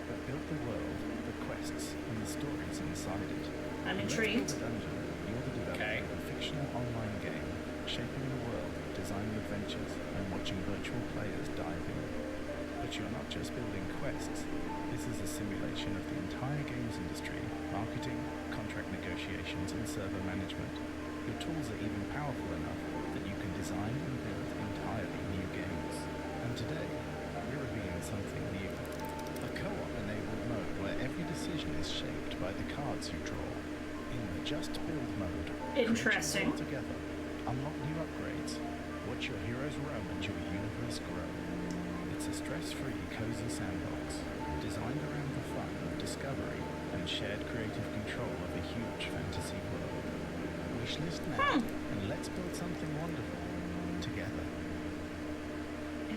Speaker 10: but built the world, the quests, and the stories inside it?
Speaker 1: I'm
Speaker 10: In Let's
Speaker 1: intrigued.
Speaker 10: Build a Dungeon, you're the developer
Speaker 2: Okay.
Speaker 10: of a fictional online game, shaping the world, designing adventures, and watching virtual players dive in. But you're not just building quests. This is a simulation of the entire games industry, marketing, contract negotiations, and server management. Your tools are even powerful enough that you can design and build entirely new games. And today, we're revealing something new. A co-op enabled mode where every decision is shaped by the cards you draw. In the Just Build mode,
Speaker 1: Interesting.
Speaker 10: create your world together, unlock new upgrades, watch your heroes roam and your universe grow. It's a stress-free, cozy sandbox, designed around the fun of discovery and shared creative control of a huge fantasy world. Wishlist now, and let's build something wonderful together.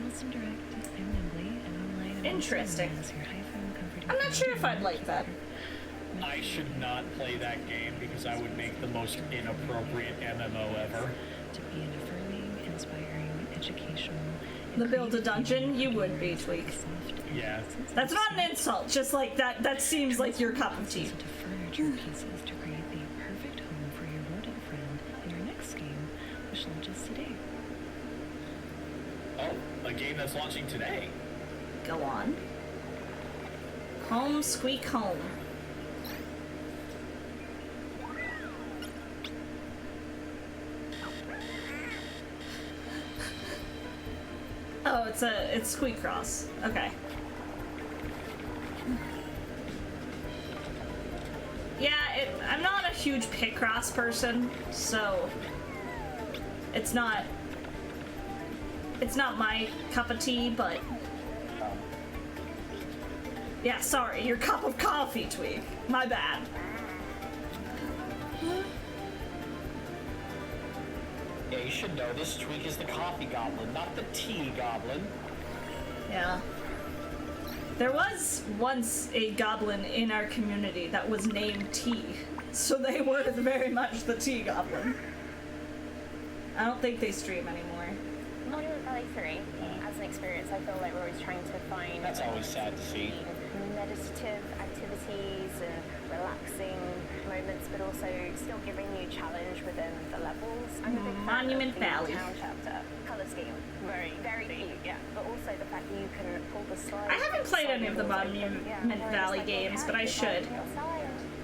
Speaker 4: Wholesome Direct, I'm Nimbly, and online
Speaker 1: Interesting.
Speaker 4: as your high-phone comforting
Speaker 1: I'm not sure if I'd like that.
Speaker 2: I should not play that game because I would make the most inappropriate MMO ever.
Speaker 4: to be an affirming, inspiring, educational,
Speaker 1: The build a dungeon, you would be, Tweak.
Speaker 2: Yeah.
Speaker 1: That's not an insult, just like that seems like your cup of tea.
Speaker 4: to furniture pieces to create the perfect home for your rodent friend in your next game, which launches today.
Speaker 2: Oh, a game that's launching today.
Speaker 1: Go on. Home squeak home. Oh, it's Squeak Cross. Okay. Yeah, I'm not a huge Picross person, so it's not my cup of tea, but yeah, sorry, your cup of coffee, Tweak. My bad.
Speaker 2: Yeah, you should know this. Tweak is the coffee goblin, not the tea goblin.
Speaker 1: Yeah. There was once a goblin in our community that was named Tea, so they were very much the tea goblin. I don't think they stream anymore.
Speaker 11: Monument Valley 3, as an experience, I feel like we're always trying to find...
Speaker 2: That's always sad to see.
Speaker 11: ...meditative activities and relaxing moments, but also still giving you challenge within the levels. I'm a big fan
Speaker 1: Monument
Speaker 11: of
Speaker 1: Valley.
Speaker 11: the town chapter. Colour scheme. Very, very cute, yeah. But also the fact that you can pull the slide...
Speaker 1: I haven't played any of the Monument Valley games, but I should.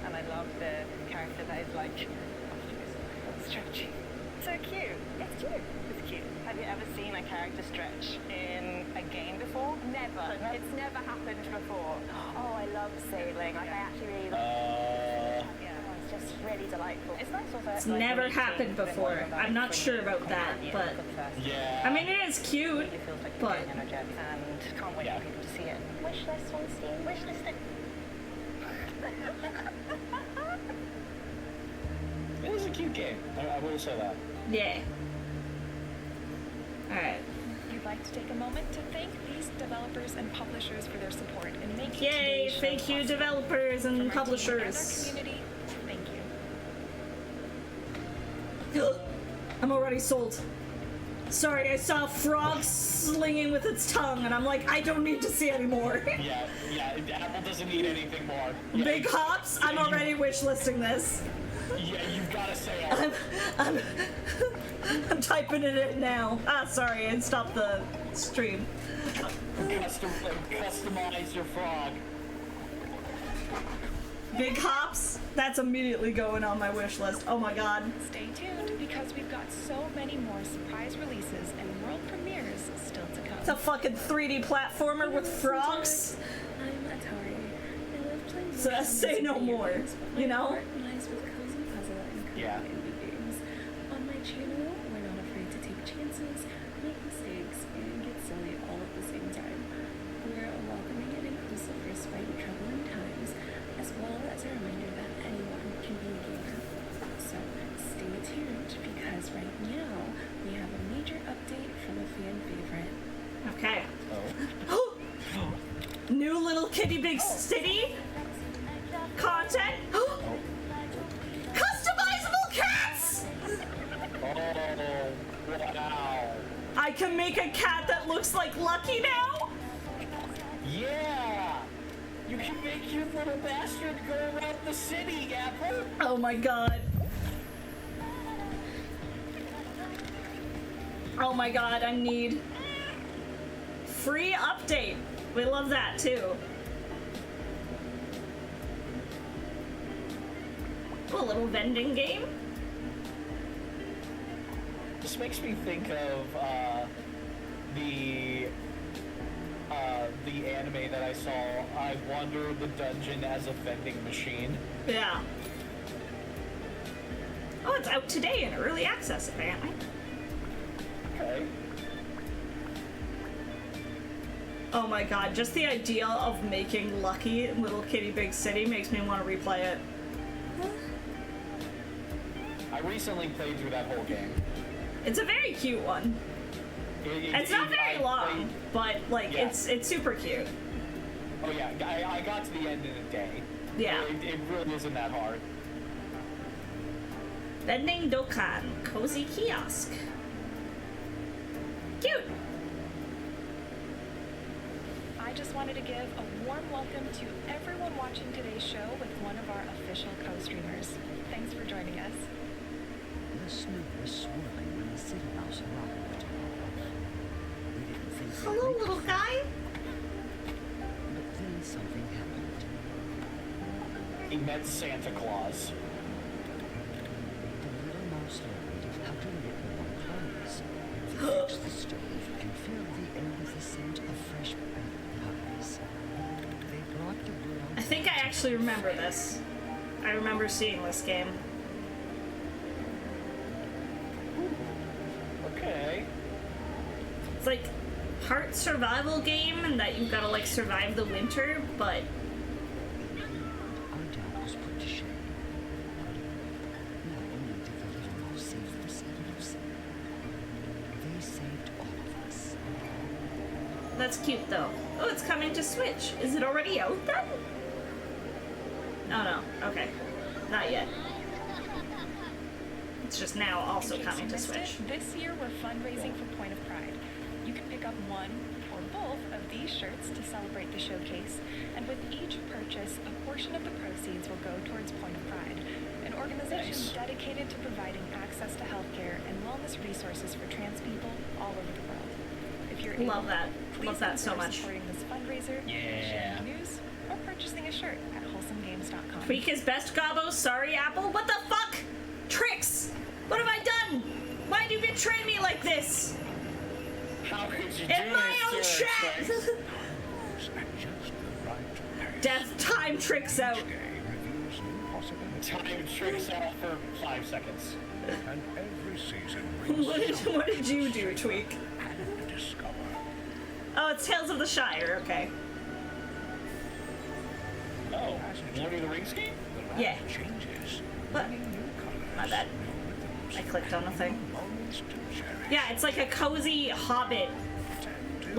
Speaker 4: And I love the character that is like stretchy. So cute.
Speaker 11: It's cute.
Speaker 4: It's cute. Have you ever seen a character stretch in a game before?
Speaker 11: Never. It's never happened before. Oh, I love sailing. Like, I actually really love it's just really delightful.
Speaker 4: It's nice also.
Speaker 1: It's never happened before. I'm not sure about that, but
Speaker 2: Yeah.
Speaker 1: I mean, it is cute, but
Speaker 4: and can't wait for people to see it.
Speaker 11: Wish list on Steam. Wish list it.
Speaker 2: It is a cute game. I will say that.
Speaker 1: yeah. Alright.
Speaker 4: You've like to take a moment to thank these developers and publishers for their support in making
Speaker 1: Yay!
Speaker 4: today's show
Speaker 1: Thank you,
Speaker 4: possible.
Speaker 1: developers and
Speaker 4: From our team
Speaker 1: publishers.
Speaker 4: and our community, thank you.
Speaker 1: I'm already sold. Sorry, I saw a frog slinging with its tongue, and I'm like, I don't need to see anymore.
Speaker 2: Yeah, Apple doesn't need anything more. Yeah,
Speaker 1: Big hops, I'm already wishlisting this.
Speaker 2: Yeah, you've got to say it.
Speaker 1: I'm typing it in now. Ah, sorry, I stopped the stream.
Speaker 2: Customize your frog.
Speaker 1: Big hops, that's immediately going on my wish list. Oh my god.
Speaker 4: Stay tuned because we've got so many more surprise releases and world premieres still to come.
Speaker 1: It's a fucking 3D platformer with frogs.
Speaker 12: I'm Atari. I love playing
Speaker 1: So say no more, you know?
Speaker 12: lies with cozy puzzle and
Speaker 2: Yeah.
Speaker 12: indie games. On my channel, we're not afraid to take chances, make mistakes, and get silly all at the same time. We're welcoming and inclusive respite in troubling times, as well as a reminder that anyone can be a gamer. So stay tuned because right now we have a major update from a fan favorite.
Speaker 1: Okay.
Speaker 2: Oh.
Speaker 1: New little kitty big city content. Customizable cats!
Speaker 2: Oh, wow.
Speaker 1: I can make a cat that looks like Lucky now?
Speaker 2: Yeah! You can make your little bastard go around the city, Apple!
Speaker 1: Oh my god. Oh my god, I need free update. We love that too. A little vending game.
Speaker 2: This makes me think of the anime that I saw, I Wander the Dungeon as a Vending Machine.
Speaker 1: Yeah. Oh, it's out today in early access, apparently.
Speaker 2: Okay.
Speaker 1: Oh my god, just the idea of making Lucky in Little Kitty Big City makes me want to replay it.
Speaker 2: I recently played through that whole game.
Speaker 1: It's a very cute one. It's not very long, but like
Speaker 2: Yeah.
Speaker 1: it's super cute.
Speaker 2: Oh yeah, I got to the end in a day.
Speaker 1: Yeah.
Speaker 2: It really isn't that hard.
Speaker 1: Vending Dokan, cozy kiosk. Cute.
Speaker 4: I just wanted to give a warm welcome to everyone watching today's show with one of our official co-streamers. Thanks for joining us.
Speaker 13: The snow was swirling when the city mouse arrived. We didn't think they'd
Speaker 1: Hello,
Speaker 13: make
Speaker 1: little
Speaker 13: it,
Speaker 1: guy.
Speaker 13: but then something happened.
Speaker 2: He met Santa Claus.
Speaker 13: The little mouse learned how to knit warm clothes, fix the stove, and fill the air with the scent of fresh baked pies. They brought the world.
Speaker 1: I think I actually remember this. I remember seeing this game.
Speaker 2: Okay.
Speaker 1: It's like part survival game and that you've got to like survive the winter, but
Speaker 13: Our doubt was put to shame. Not only did the little mouse save the city, they saved all of us.
Speaker 1: that's cute though. Oh, it's coming to Switch. Is it already out then? Oh no. Okay. Not yet. It's just now also
Speaker 4: In case
Speaker 1: coming
Speaker 4: you
Speaker 1: to
Speaker 4: missed
Speaker 1: Switch.
Speaker 4: it, this year we're fundraising for Point of Pride. You can pick up one or both of these shirts to celebrate the showcase, and with each purchase, a portion of the proceeds will go towards Point of Pride, an organization
Speaker 2: Nice.
Speaker 4: dedicated to providing access to healthcare and wellness resources for trans people all over the world. If you're
Speaker 1: Love
Speaker 4: able,
Speaker 1: that.
Speaker 4: please
Speaker 1: Love that so
Speaker 4: consider
Speaker 1: much.
Speaker 4: supporting this fundraiser, sharing the news, or purchasing a shirt at wholesomegames.com.
Speaker 1: Tweak is best, Gabo. Sorry, Apple. What the fuck? Tricks! What have I done? Why do you betray me like this?
Speaker 2: How could you do
Speaker 1: In my own
Speaker 2: this to us,
Speaker 1: chat!
Speaker 2: Trix?
Speaker 1: Death time tricks out.
Speaker 2: Time tricks out for 5 seconds.
Speaker 5: And every season brings
Speaker 1: What did you do, Tweak?
Speaker 5: and discover.
Speaker 1: Oh, it's Tales of the Shire. Okay.
Speaker 2: Oh, Lord of the Rings game?
Speaker 1: Yeah.
Speaker 5: Changes.
Speaker 1: What? My bad. I clicked on the thing. Yeah, it's like a cozy Hobbit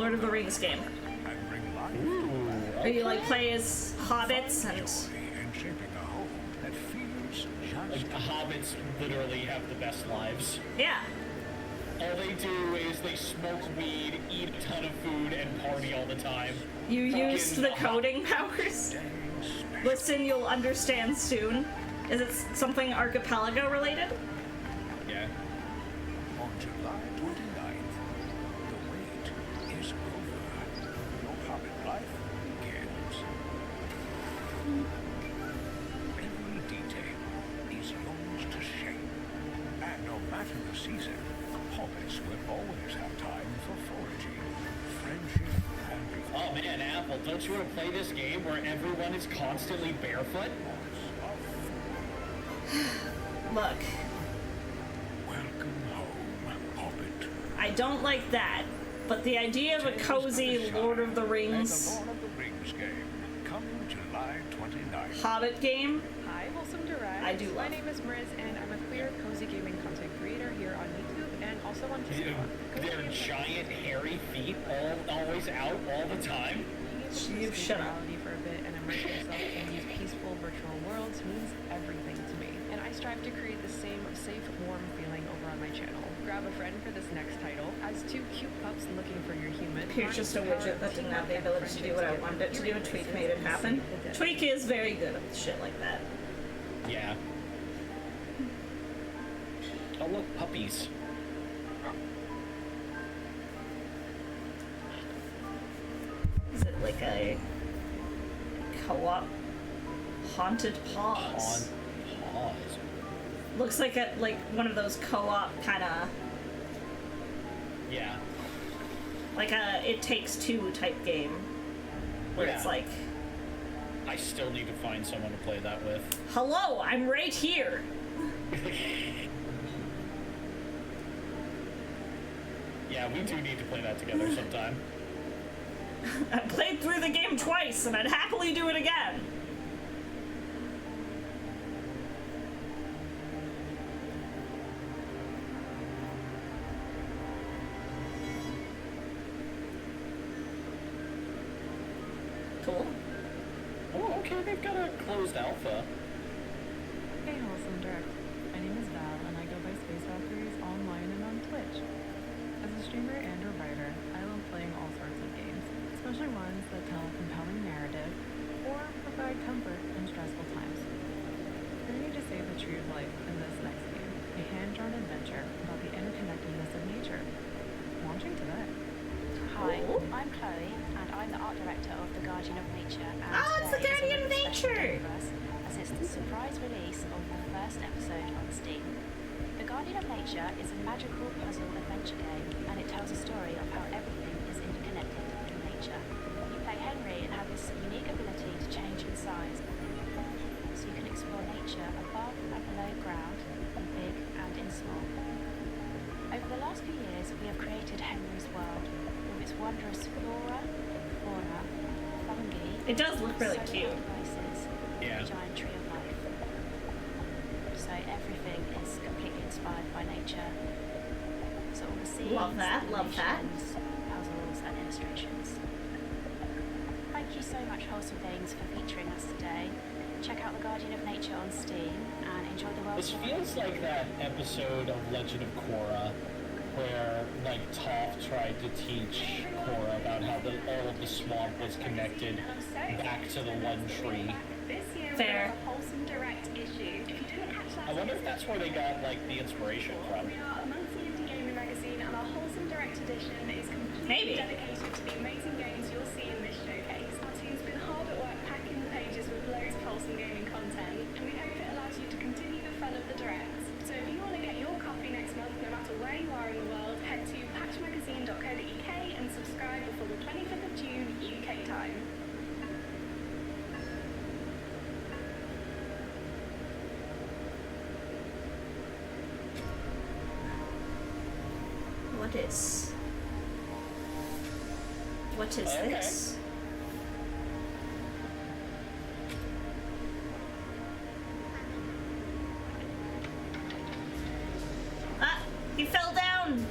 Speaker 1: Lord of the Rings game.
Speaker 5: And bring life
Speaker 1: Where you like play as hobbits and
Speaker 5: and shaping a home that feels just
Speaker 2: Hobbits literally have the best lives.
Speaker 1: yeah.
Speaker 2: All they do is they smoke weed, eat a ton of food, and party all the time.
Speaker 1: You used the coding powers. Listen, you'll understand soon. Is it something archipelago related?
Speaker 2: Yeah.
Speaker 5: on July 29th. The wait is over. Your Hobbit life begins. Every detail is yours to shape. And no matter the season, hobbits will always have time for foraging, friendship, and
Speaker 2: Oh man, Apple, don't you want to play this game where everyone is constantly barefoot?
Speaker 1: Look,
Speaker 5: welcome home, Hobbit.
Speaker 1: I don't like that, but the idea of a cozy Lord of the Rings
Speaker 5: Lord of the Rings game, coming July 29th.
Speaker 1: Hobbit game,
Speaker 8: Hi, Wholesome Direct.
Speaker 1: I do
Speaker 8: My
Speaker 1: love.
Speaker 8: name is Mariz, and I'm a queer cozy gaming content creator here on YouTube and also on TikTok.
Speaker 2: Their giant hairy feet always out all the time.
Speaker 1: You shut up.
Speaker 8: Reality for a bit and immerse yourself in these peaceful virtual worlds means everything to me. And I strive to create the same safe, warm feeling over on my channel. Grab a friend for this next title. As two cute pups looking for your human.
Speaker 1: Here's just a widget that didn't have the ability to do what I wanted it to do, and Tweak made it happen. Tweak is very good at shit like that.
Speaker 2: Yeah. Oh look, puppies.
Speaker 1: Is it like a co-op haunted paws?
Speaker 2: Pause.
Speaker 1: Looks like one of those co-op kind of
Speaker 2: Yeah.
Speaker 1: like a It Takes Two type game, where it's
Speaker 2: Yeah.
Speaker 1: like,
Speaker 2: I still need to find someone to play that with.
Speaker 1: hello, I'm right here.
Speaker 2: Yeah, we do need to play that together sometime.
Speaker 1: I played through the game twice, and I'd happily do it again. Cool.
Speaker 2: Oh, okay, they've got a closed alpha.
Speaker 8: Hey, Wholesome Direct. My name is Val, and I go by Space Valkyries online and on Twitch. As a streamer and a writer, I love playing all sorts of games, especially ones that tell a compelling narrative or provide comfort in stressful times. We're going to save the tree of life in this next game, a hand-drawn adventure about the interconnectedness of nature. Launching today.
Speaker 14: Hi, I'm Chloe, and I'm the art director of The Guardian of Nature. And
Speaker 1: Oh, it's The
Speaker 14: today is a
Speaker 1: Guardian of
Speaker 14: really special
Speaker 1: Nature!
Speaker 14: day for us, as it's the surprise release of the first episode on Steam. The Guardian of Nature is a magical puzzle adventure game, and it tells a story of how everything is interconnected in nature. You play Henry and have this unique ability to change in size, so you can explore nature above and below ground, in big and in small. Over the last few years, we have created Henry's world, with its wondrous flora, fauna, fungi.
Speaker 1: It does look really
Speaker 14: solar
Speaker 1: cute.
Speaker 14: devices,
Speaker 2: Yeah.
Speaker 14: and a giant tree of life. So everything is completely inspired by nature. So all the scenes,
Speaker 1: Love that, love that.
Speaker 14: animations, puzzles, and illustrations. Thank you so much, Wholesome Things, for featuring us today. Check out The Guardian of Nature on Steam and enjoy the world.
Speaker 2: This feels like that episode of Legend of Korra where, like, Toph tried to teach Korra about how all of the swamp was connected back to the one tree.
Speaker 1: Fair.
Speaker 14: Wholesome Direct issue. If you didn't catch that,
Speaker 2: I wonder if that's where they got, like, the inspiration from.
Speaker 14: we are a monthly indie gaming magazine, and our Wholesome Direct edition is completely
Speaker 1: Maybe.
Speaker 14: dedicated to the amazing games you'll see in this showcase. Our team's been hard at work packing the pages with loads of wholesome gaming content, and we hope it allows you to continue the fun of the Direct. So if you want to get your copy next month, no matter where you are in the world, head to patchmagazine.co.uk and subscribe before the 25th of June UK time.
Speaker 1: What is
Speaker 2: Okay.
Speaker 1: this? Ah, he fell down.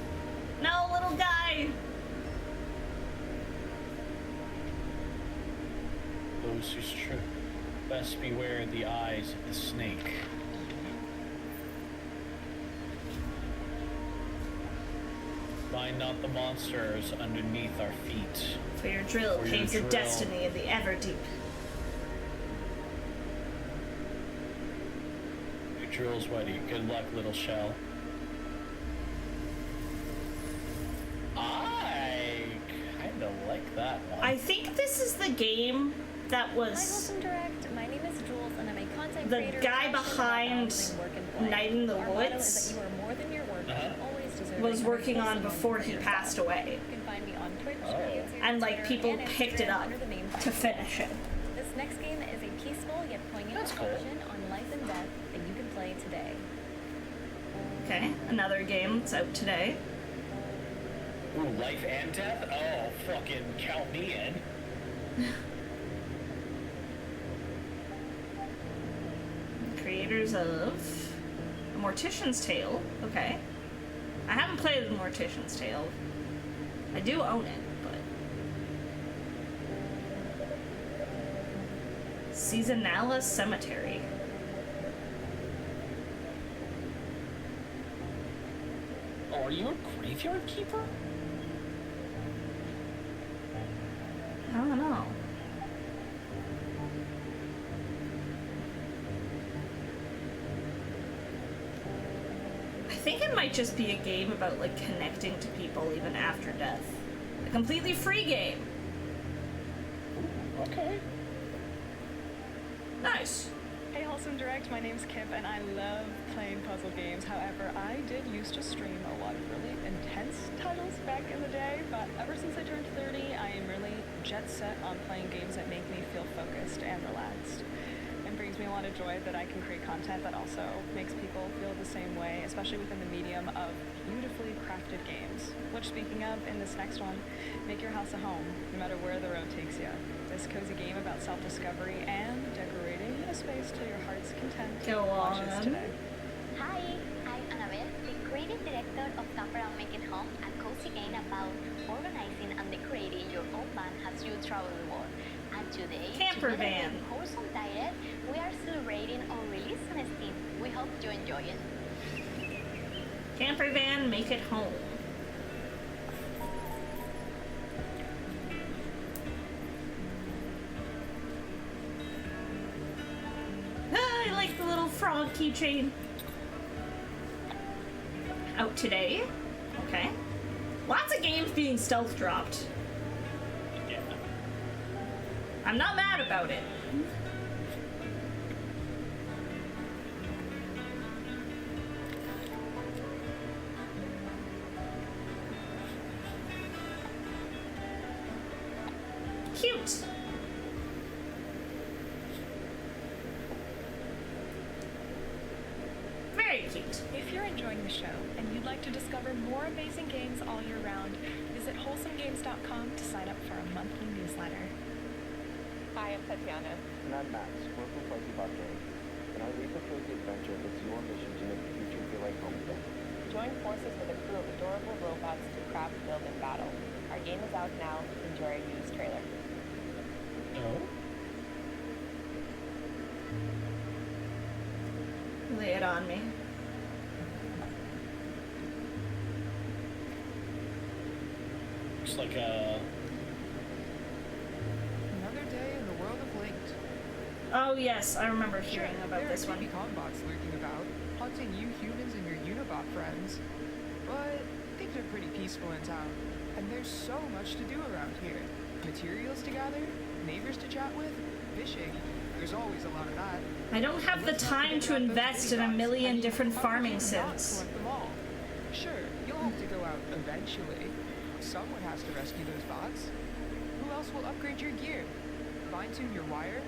Speaker 1: No, little guy.
Speaker 2: those whose truth. Best beware the eyes of the snake. Mind not the monsters underneath our feet.
Speaker 1: For your drill paves a destiny in the Everdeep.
Speaker 2: Your drill's ready. Good luck, little shell. I kind of like that one.
Speaker 1: I think this is the game that was
Speaker 11: Hi, Direct. My name is Jules, and I'm a content
Speaker 1: the
Speaker 11: creator.
Speaker 1: guy behind Night in the
Speaker 11: Our motto is
Speaker 1: Woods
Speaker 11: that you are more than your work and always deserve
Speaker 1: was
Speaker 11: a
Speaker 1: working on
Speaker 11: wholesome
Speaker 1: before
Speaker 11: moment
Speaker 1: he
Speaker 11: for yourself.
Speaker 1: passed away.
Speaker 11: You can find me on Twitch, YouTube,
Speaker 1: And like
Speaker 11: Twitter,
Speaker 1: people
Speaker 11: and
Speaker 1: picked it
Speaker 11: Instagram
Speaker 1: up
Speaker 11: under the name
Speaker 1: to finish it.
Speaker 11: This next game is a peaceful yet poignant reflection on life and death that you can play today.
Speaker 1: Okay, another game that's out today.
Speaker 2: Ooh, life and death? Oh, fucking count me in.
Speaker 1: Creators of A Mortician's Tale. Okay. I haven't played The Mortician's Tale. I do own it, but... Seasonala Cemetery.
Speaker 2: Oh, are you a graveyard keeper?
Speaker 1: I don't know. I think it might just be a game about like connecting to people even after death. A completely free game.
Speaker 2: Okay.
Speaker 1: Nice.
Speaker 4: Hey, Wholesome Direct, my name's Kip, and I love playing puzzle games. However, I did used to stream a lot of really intense titles back in the day, but ever since I turned 30, I am really jet set on playing games that make me feel focused and relaxed. And brings me a lot of joy that I can create content that also makes people feel the same way, especially within the medium of beautifully crafted games. Which, speaking of, in this next one, make your house a home, no matter where the road takes you. This cozy game about self-discovery and decorating a space to your heart's content.
Speaker 1: Go
Speaker 4: Watch
Speaker 1: on.
Speaker 4: us today.
Speaker 6: Hi, I'm Annabelle, the creative director of Camper and Make It Home, a cozy game about organizing and decorating your own van as you travel the world. And today,
Speaker 1: Camper
Speaker 6: together
Speaker 1: van.
Speaker 6: with Wholesome Direct, we are celebrating our release on Steam. We hope you enjoy it.
Speaker 1: Camper van, make it home. Ah, I like the little frog keychain. Out today. Okay. Lots of games being stealth dropped.
Speaker 2: Yeah.
Speaker 1: I'm not mad about it. Cute. Very cute.
Speaker 4: If you're enjoying the show and you'd like to discover more amazing games all year round, visit wholesomegames.com to sign up for a monthly newsletter.
Speaker 15: Hi, I'm Tatiana.
Speaker 16: And I'm Max. We're from Fuzzy Bot Games. In our Leap of Cozy adventure, it's your mission to make the future feel like home again.
Speaker 15: Join forces with a crew of adorable robots to craft, build, and battle. Our game is out now. Enjoy our used trailer.
Speaker 2: Oh?
Speaker 1: Lay it on me.
Speaker 2: Looks like a...
Speaker 7: Another day in the world of Linked.
Speaker 1: Oh yes, I remember hearing about this one.
Speaker 7: There are combots lurking about, haunting you humans and your Unibot friends. But things are pretty peaceful in town, and there's so much to do around here. Materials to gather, neighbors to chat with, fishing. There's always a lot of that.
Speaker 1: I don't have the time to invest in a million different farming sims.
Speaker 7: Collect them all. Sure, you'll have to go out eventually. Someone has to rescue those bots. Who else will upgrade your gear? Fine-tune your wire?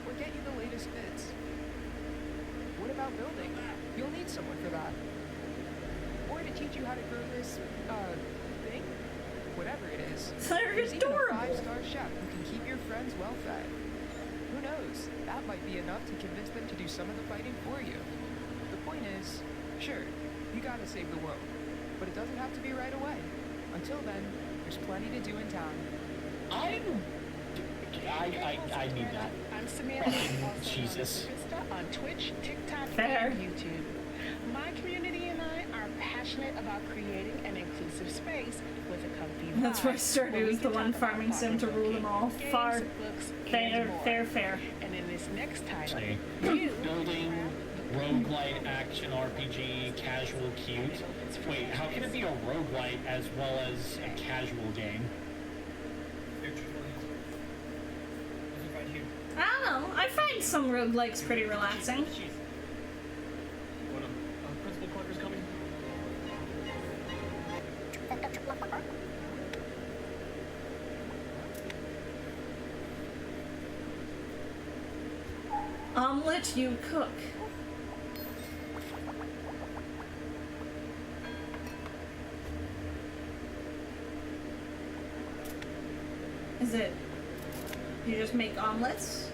Speaker 7: Or get you the latest bits? What about building? You'll need someone for that. Or to teach you how to grow this, thing? Whatever it is.
Speaker 1: They're
Speaker 7: There's
Speaker 1: adorable.
Speaker 7: even a 5-star chef who can keep your friends well fed. Who knows? That might be enough to convince them to do some of the fighting for you. The point is, sure, you gotta save the world, but it doesn't have to be right away. Until then, there's plenty to do in town.
Speaker 2: I need that.
Speaker 15: I'm Samantha, also
Speaker 2: Jesus.
Speaker 15: Vista on Twitch, TikTok,
Speaker 1: Fair.
Speaker 15: and YouTube. My community and I are passionate about creating an inclusive space with a comfy vibe.
Speaker 1: That's where Stardew
Speaker 15: where we
Speaker 1: is the
Speaker 15: can
Speaker 1: one
Speaker 15: talk about
Speaker 1: farming sim to
Speaker 15: popular
Speaker 1: rule them all.
Speaker 15: games,
Speaker 1: Far.
Speaker 15: books,
Speaker 1: Fair,
Speaker 15: and more.
Speaker 1: fair.
Speaker 15: And in this next title,
Speaker 2: See,
Speaker 15: you
Speaker 2: building roguelite action RPG casual cute. Wait, how can it be a roguelite as well as a casual game?
Speaker 1: I don't know. I find some roguelikes pretty relaxing.
Speaker 2: Principal Clucker's coming.
Speaker 1: Omelet you cook. Is it you just make omelets?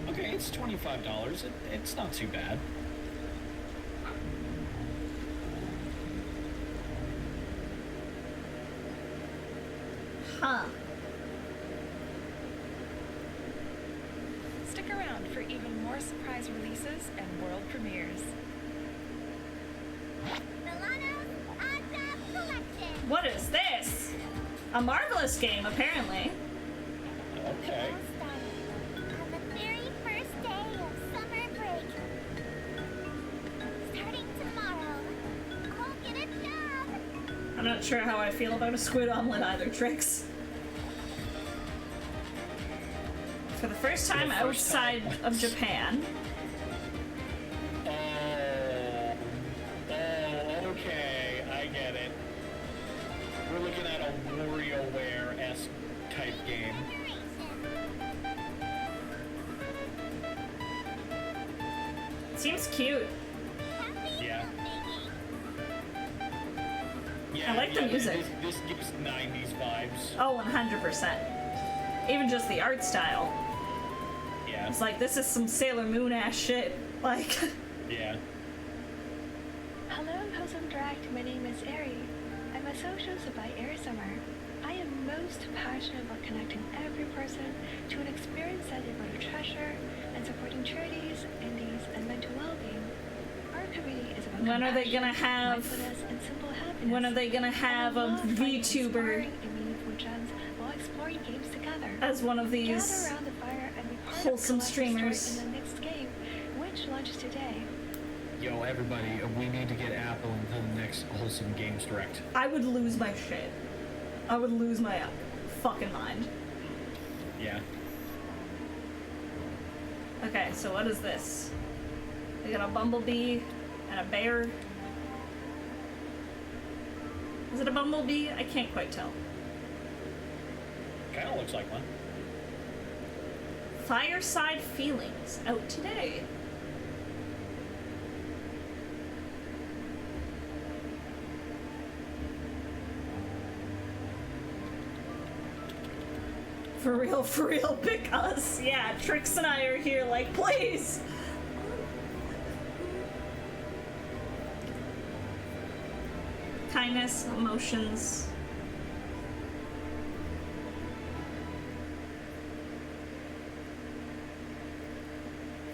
Speaker 2: Okay, it's $25. It's not too bad.
Speaker 1: Huh.
Speaker 4: Stick around for even more surprise releases and world premieres.
Speaker 1: What is this? A marvelous game, apparently.
Speaker 2: Okay.
Speaker 6: On the very first day of summer break. Starting tomorrow. Go get a job.
Speaker 1: I'm not sure how I feel about a squid omelet either, Trix. For the first time outside of Japan.
Speaker 2: Okay, I get it. We're looking at a WarioWare-esque type game.
Speaker 1: Seems cute.
Speaker 2: Yeah.
Speaker 1: I like the music.
Speaker 2: This gives 90s vibes.
Speaker 1: Oh, 100%. Even just the art style.
Speaker 2: Yeah.
Speaker 1: It's like, this is some Sailor Moon ass shit. Like.
Speaker 2: Yeah.
Speaker 4: Hello, Wholesome Direct. My name is Ari. I'm associated by Air Summer. I am most passionate about connecting every person to an experience that they both treasure and supporting charities, indies, and mental well-being. Our community is about
Speaker 1: When are they gonna
Speaker 4: compassion,
Speaker 1: have?
Speaker 4: mindfulness, and simple happiness.
Speaker 1: When are they gonna have a VTuber
Speaker 4: Inspiring and meaningful gems while exploring games together.
Speaker 1: as one of these
Speaker 4: Gather around the fire and be part
Speaker 1: wholesome
Speaker 4: of the collective
Speaker 1: streamers?
Speaker 4: story in the next game, which launches today.
Speaker 2: Yo, everybody, we need to get Apple into the next Wholesome Games Direct.
Speaker 1: I would lose my shit. I would lose my fucking mind.
Speaker 2: Yeah.
Speaker 1: Okay, so what is this? We got a bumblebee and a bear. Is it a bumblebee? I can't quite tell.
Speaker 2: Kinda looks like one.
Speaker 1: Fireside Feelings, out today. For real, pick us. Yeah, Trix and I are here like, please. Kindness, emotions.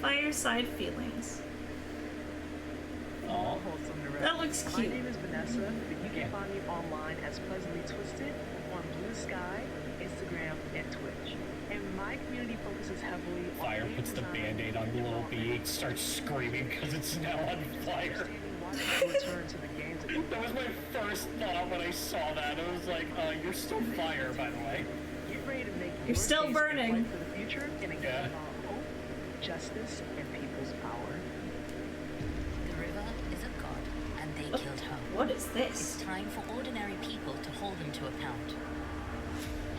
Speaker 1: Fireside Feelings.
Speaker 2: Oh,
Speaker 1: that looks
Speaker 17: My
Speaker 1: cute.
Speaker 17: name is Vanessa, but you can find me online as Pleasantly Twisted on Blue Sky, Instagram, and Twitch. And my community focuses heavily on
Speaker 2: Fire
Speaker 17: game
Speaker 2: puts the
Speaker 17: design,
Speaker 2: band-aid on the little bee, it starts screaming because it's now on fire.
Speaker 17: return to the games that
Speaker 2: That was my first thought when I saw that. It was like, you're still fire, by the way.
Speaker 17: get ready to make
Speaker 1: You're
Speaker 17: your
Speaker 1: still
Speaker 17: case
Speaker 1: burning.
Speaker 17: and fight for the future in a game
Speaker 2: Yeah.
Speaker 17: about hope, justice, and people's power.
Speaker 18: The river is a god, and they killed her.
Speaker 1: What is this?
Speaker 18: It's time for ordinary people to hold them to account.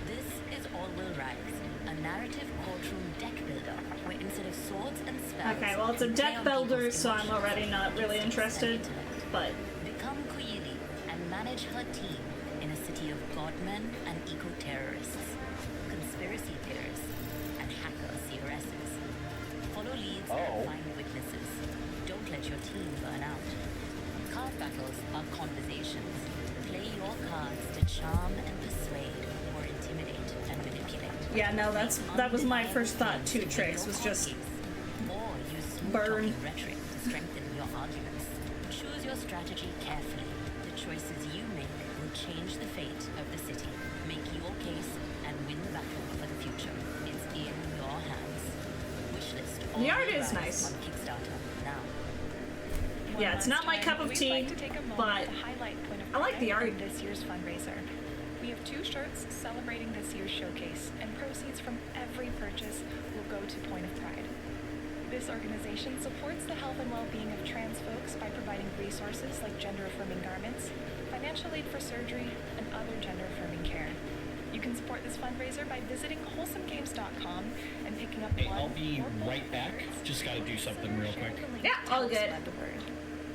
Speaker 18: This is All Will Rise, a narrative courtroom deck builder, where instead of swords and spells...
Speaker 1: Okay, well, it's a
Speaker 18: you
Speaker 1: deck
Speaker 18: play on
Speaker 1: builder,
Speaker 18: people's
Speaker 1: so I'm
Speaker 18: emotions,
Speaker 1: already not really interested. But
Speaker 18: Become Kuili and manage her team in a city of godmen and eco-terrorists, conspiracy theorists, and hacker CRSs. Follow leads and find witnesses. team burn out. Card battles are conversations. Play your cards to charm and persuade or intimidate and manipulate.
Speaker 1: Yeah, no, that was my first thought too, Trix, was just
Speaker 18: Or use
Speaker 1: burn.
Speaker 18: smooth-talking rhetoric to strengthen your arguments. Choose your strategy carefully. The choices you make will change the fate of the city. Make your case and win the battle for the future. It's in your hands. Wishlist all
Speaker 1: The art
Speaker 18: your
Speaker 1: is
Speaker 18: rides
Speaker 1: nice.
Speaker 18: on Kickstarter now.
Speaker 1: Yeah, it's not my cup of tea, but I like the art.
Speaker 4: This year's fundraiser. We have 2 shirts celebrating this year's showcase, and proceeds from every purchase will go to Point of Pride. This organization supports the health and well-being of trans folks by providing resources like gender-affirming garments, financial aid for surgery, and other gender-affirming care. You can support this fundraiser by visiting wholesomegames.com and picking up
Speaker 2: Hey,
Speaker 4: one
Speaker 2: I'll be
Speaker 4: or both
Speaker 2: right back.
Speaker 4: shirts.
Speaker 2: Just gotta do something real quick.
Speaker 1: Yeah, all good.
Speaker 4: Spread the word.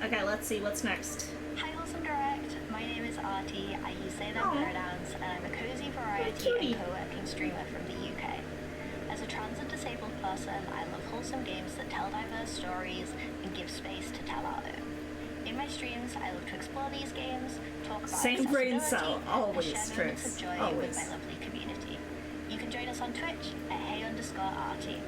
Speaker 1: Okay, let's see what's next.
Speaker 6: Hi, Wholesome Direct. My name is Artie. I use they, them pronouns, and I'm a cozy variety
Speaker 1: cutie.
Speaker 6: and co-working streamer from the UK. As a trans and disabled person, I love wholesome games that tell diverse stories and give space to tell our own. In my streams, I love to explore these games, talk about
Speaker 1: Same brain
Speaker 6: accessibility,
Speaker 1: cell, always,
Speaker 6: and share moments
Speaker 1: Trix,
Speaker 6: of joy
Speaker 1: always.
Speaker 6: with my lovely community. You can join us on Twitch at hey_Artie.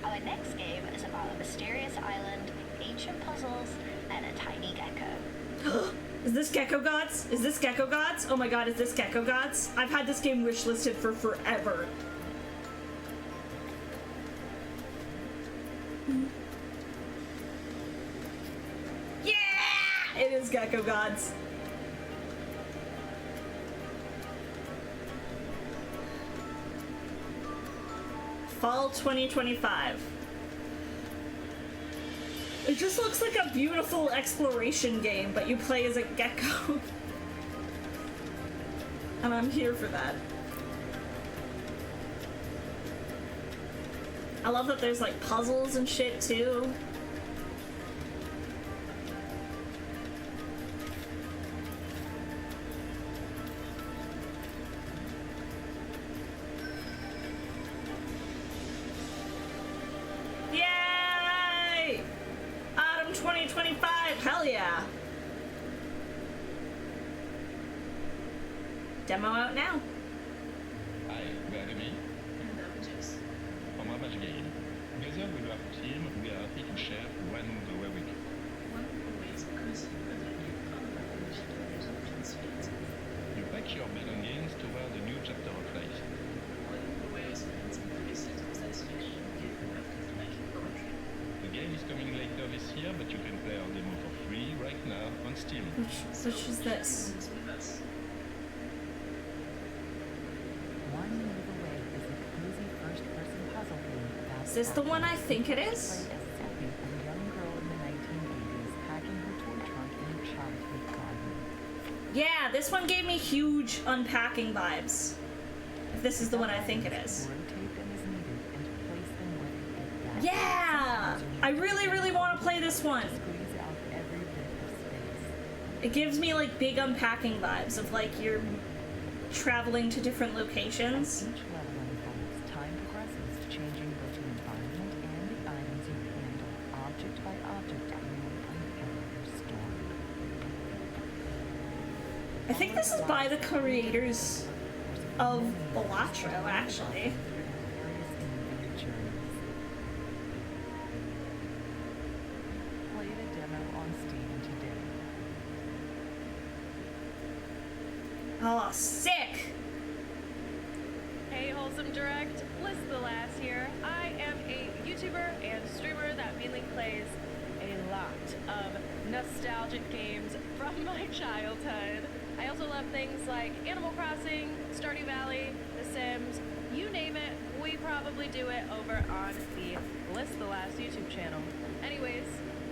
Speaker 6: Our next game is about a mysterious island, ancient puzzles, and a tiny gecko.
Speaker 1: Is this Gecko Gods? Is this Gecko Gods? Oh my god, is this Gecko Gods? I've had this game wishlisted for forever. Yeah! It is Gecko Gods. Fall 2025. It just looks like a beautiful exploration game, but you play as a gecko. And I'm here for that. I love that there's like puzzles and shit too. Yay! Autumn 2025, hell yeah! Demo out now.
Speaker 19: Hi, Vladimir. From Ravage Game. Together with our team, we are happy to share one of the way we do. You pack your Belgian games toward a new chapter of life. The game is coming later this year, but you can play our demo for free right now on Steam.
Speaker 1: Which is this?
Speaker 20: One Move Away is a cozy first-person puzzle game about
Speaker 1: Is this the one I think it is?
Speaker 20: played as Sophie, a young girl in the 1980s packing her toy trunk in her childhood garden.
Speaker 1: Yeah, this one gave me huge unpacking vibes. If this is the one I think it is.
Speaker 20: Rotate them as needed and place them where they fit best.
Speaker 1: Yeah! I really, really want to play this one.
Speaker 20: Squeeze out every bit of space.
Speaker 1: It gives me like big unpacking vibes of like you're traveling to different locations.
Speaker 20: Each level unfolds, time progresses, changing both the environment and the items you handle, object by object, in an unparalleled story.
Speaker 1: I think this is by the creators of Balatro, actually.
Speaker 20: Various innovative journeys. Play the demo on Steam today.
Speaker 1: Oh, sick!
Speaker 21: Hey, Wholesome Direct, Liz the Last here. I am a YouTuber and streamer that mainly plays a lot of nostalgic games from my childhood. I also love things like Animal Crossing, Stardew Valley, The Sims, you name it, we probably do it over on the Liz the Last YouTube channel. Anyways,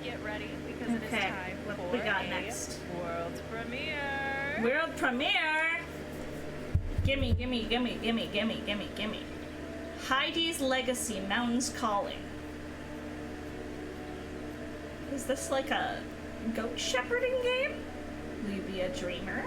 Speaker 21: get ready because it is
Speaker 1: Okay,
Speaker 21: time
Speaker 1: what
Speaker 21: for
Speaker 1: we got
Speaker 21: a
Speaker 1: next?
Speaker 21: world premiere.
Speaker 1: World premiere! Gimme, gimme, gimme, gimme, gimme, gimme, gimme. Heidi's Legacy, Mountains Calling. Is this like a goat shepherding game? Will you be a dreamer?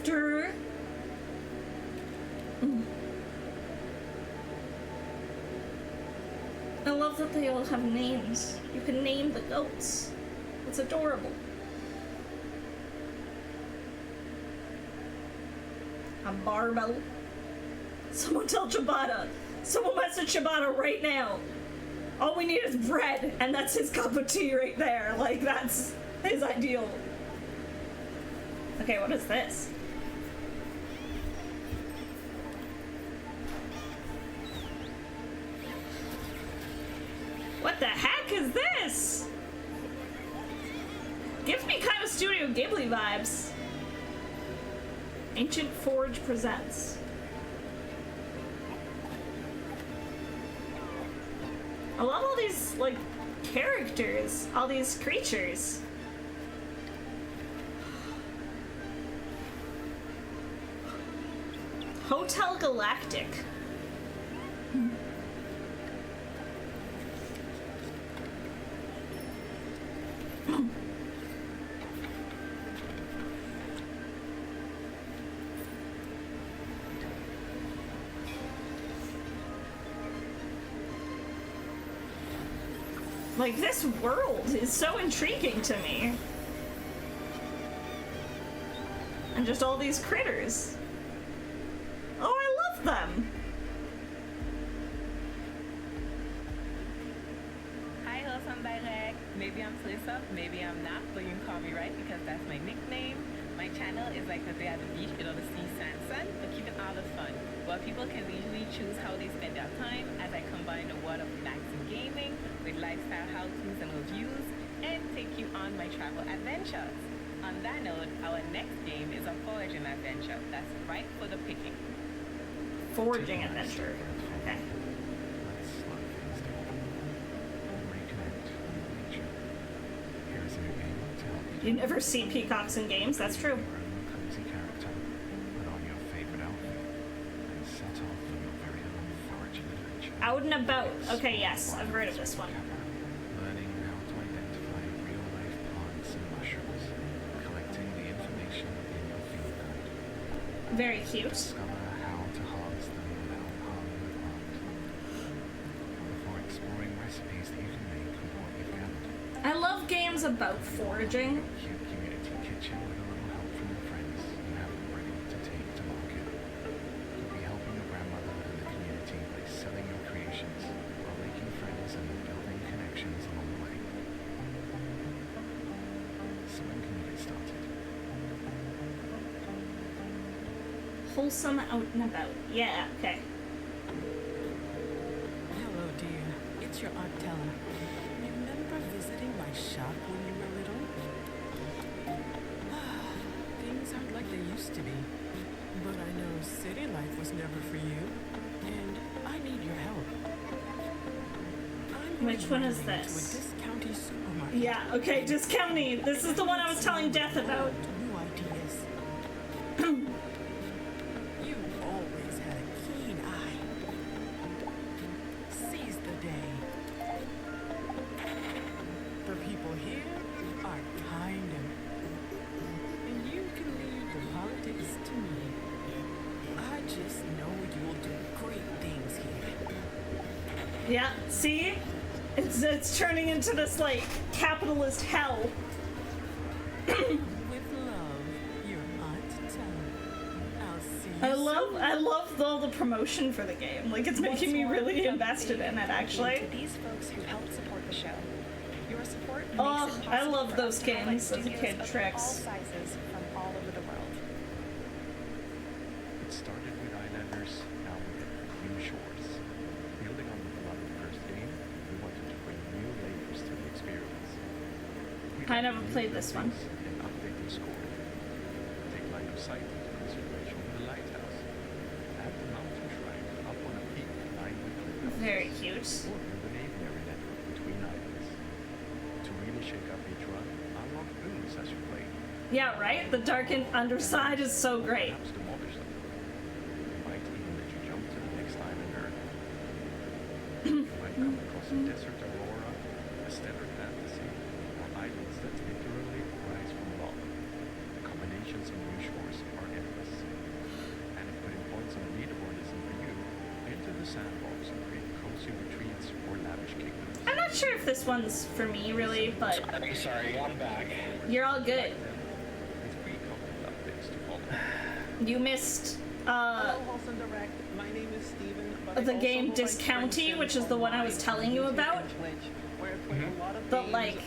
Speaker 1: laughter. I love that they all have names. You can name the goats. It's adorable. I'm Barbo. Someone tell Ciabatta. Someone message Ciabatta right now. All we need is bread, and that's his cup of tea right there. Like, that's his ideal. Okay, what is this? What the heck is this? Gives me kind of Studio Ghibli vibes. Ancient Forge presents. I love all these, like, characters, all these creatures. Hotel Galactic. Like, this world is so intriguing to me. And just all these critters. Oh, I love them.
Speaker 15: Hi, Wholesome Direct. Maybe I'm Slissa, maybe I'm not, but you can call me right because that's my nickname. My channel is like the day at the beach, you know, the sea, sand, sun, but keep it all the fun. Where people can usually choose how they spend their time as I combine the world of snacks and gaming with lifestyle how-tos and reviews and take you on my travel adventures. On that note, our next game is a foraging adventure that's right for the picking.
Speaker 1: Foraging adventure. Okay.
Speaker 10: Let's slow things down. Reconnect with nature. Here's a new game to help you.
Speaker 1: You never see peacocks in games, that's true.
Speaker 10: Your own cozy character. Put on your favorite outfit and set off on your very own foraging adventure.
Speaker 1: Out and about. Okay, yes, I've heard of this one.
Speaker 10: Learning how to identify real-life plants and mushrooms. Collecting the information in your field guide.
Speaker 1: Very cute.
Speaker 10: Discover how to harvest them without harming the plant. Before exploring recipes that you can make with what you've gathered.
Speaker 1: I love games about foraging.
Speaker 10: Cute community kitchen with a little help from your friends you have them ready to take to market. You'll be helping your grandmother and the community by selling your creations while making friends and building connections along the way. So when can you get started?
Speaker 1: Wholesome out and about. Yeah, okay.
Speaker 3: Hello, dear. It's your Aunt Tella. Remember visiting my shop when you were little? Things aren't like they used to be. But I know city life was never for you. And I need your help.
Speaker 1: Which one is
Speaker 3: To a
Speaker 1: this?
Speaker 3: discounty supermarket.
Speaker 1: Yeah, okay, discounty. This is the one I was telling Death about.
Speaker 3: New ideas. You've always had a keen eye. Seize the day. The people here are kind and you can leave the politics to me. I just know you'll do great things here.
Speaker 1: Yeah, see? It's turning into this, like, capitalist hell.
Speaker 3: With love, your Aunt Tella. I'll see you
Speaker 1: I love all the promotion for the game. Like, it's making me really invested in it, actually.
Speaker 4: To these folks who helped support the show. Your support makes
Speaker 1: Oh,
Speaker 4: it
Speaker 1: I
Speaker 4: possible
Speaker 1: love
Speaker 4: for
Speaker 1: those
Speaker 4: us to highlight
Speaker 1: games as a
Speaker 4: studios
Speaker 1: kid,
Speaker 4: of
Speaker 1: Tricks.
Speaker 4: all sizes from all over the world.
Speaker 10: It started with Islanders, now with new shores. Building on the beloved first game, we wanted to bring new layers to the experience.
Speaker 1: I never played this one.
Speaker 10: And update the score. Take line of sight into consideration with the lighthouse. Add the mountain shrine up on a peak lined with cliffs.
Speaker 1: Very cute.
Speaker 10: Or build an aviary network between islands. To really shake up each run, unlock booms as you play.
Speaker 1: Yeah, right? The darkened underside is so great.
Speaker 10: Perhaps demolish them. They might even let you jump to the next island Earth. You might come across a desert aurora, a stellar fantasy, or islands that literally rise from lava. The combinations of new shores are endless. sandbox and create cozy retreats or lavish kingdoms.
Speaker 1: I'm not sure if this one's for me, really, but...
Speaker 2: Sorry, I'm back.
Speaker 1: You're all good.
Speaker 10: With free content updates to follow.
Speaker 1: You missed,
Speaker 17: Hello, Wholesome Direct. My name is Steven, but
Speaker 1: the
Speaker 17: I
Speaker 1: game
Speaker 17: also
Speaker 1: Discounty, which is the one I was telling you about. The, like,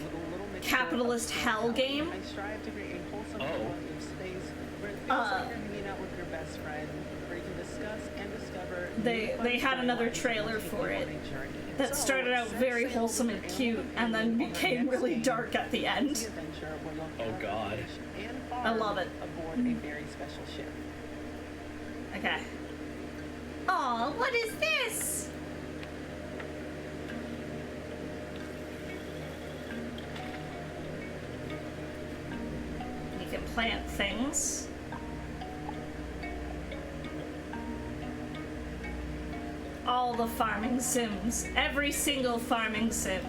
Speaker 1: capitalist hell game.
Speaker 17: I strive to create a wholesome collective space where it feels like you're hanging out with your best friend, where you can discuss and discover.
Speaker 1: They had another trailer for it that started out very wholesome and cute and then became really dark at the end.
Speaker 2: Oh god.
Speaker 1: I love it.
Speaker 17: Aboard a very special ship.
Speaker 1: Okay. Aw, what is this? You can plant things. All the farming sims. Every single farming sim.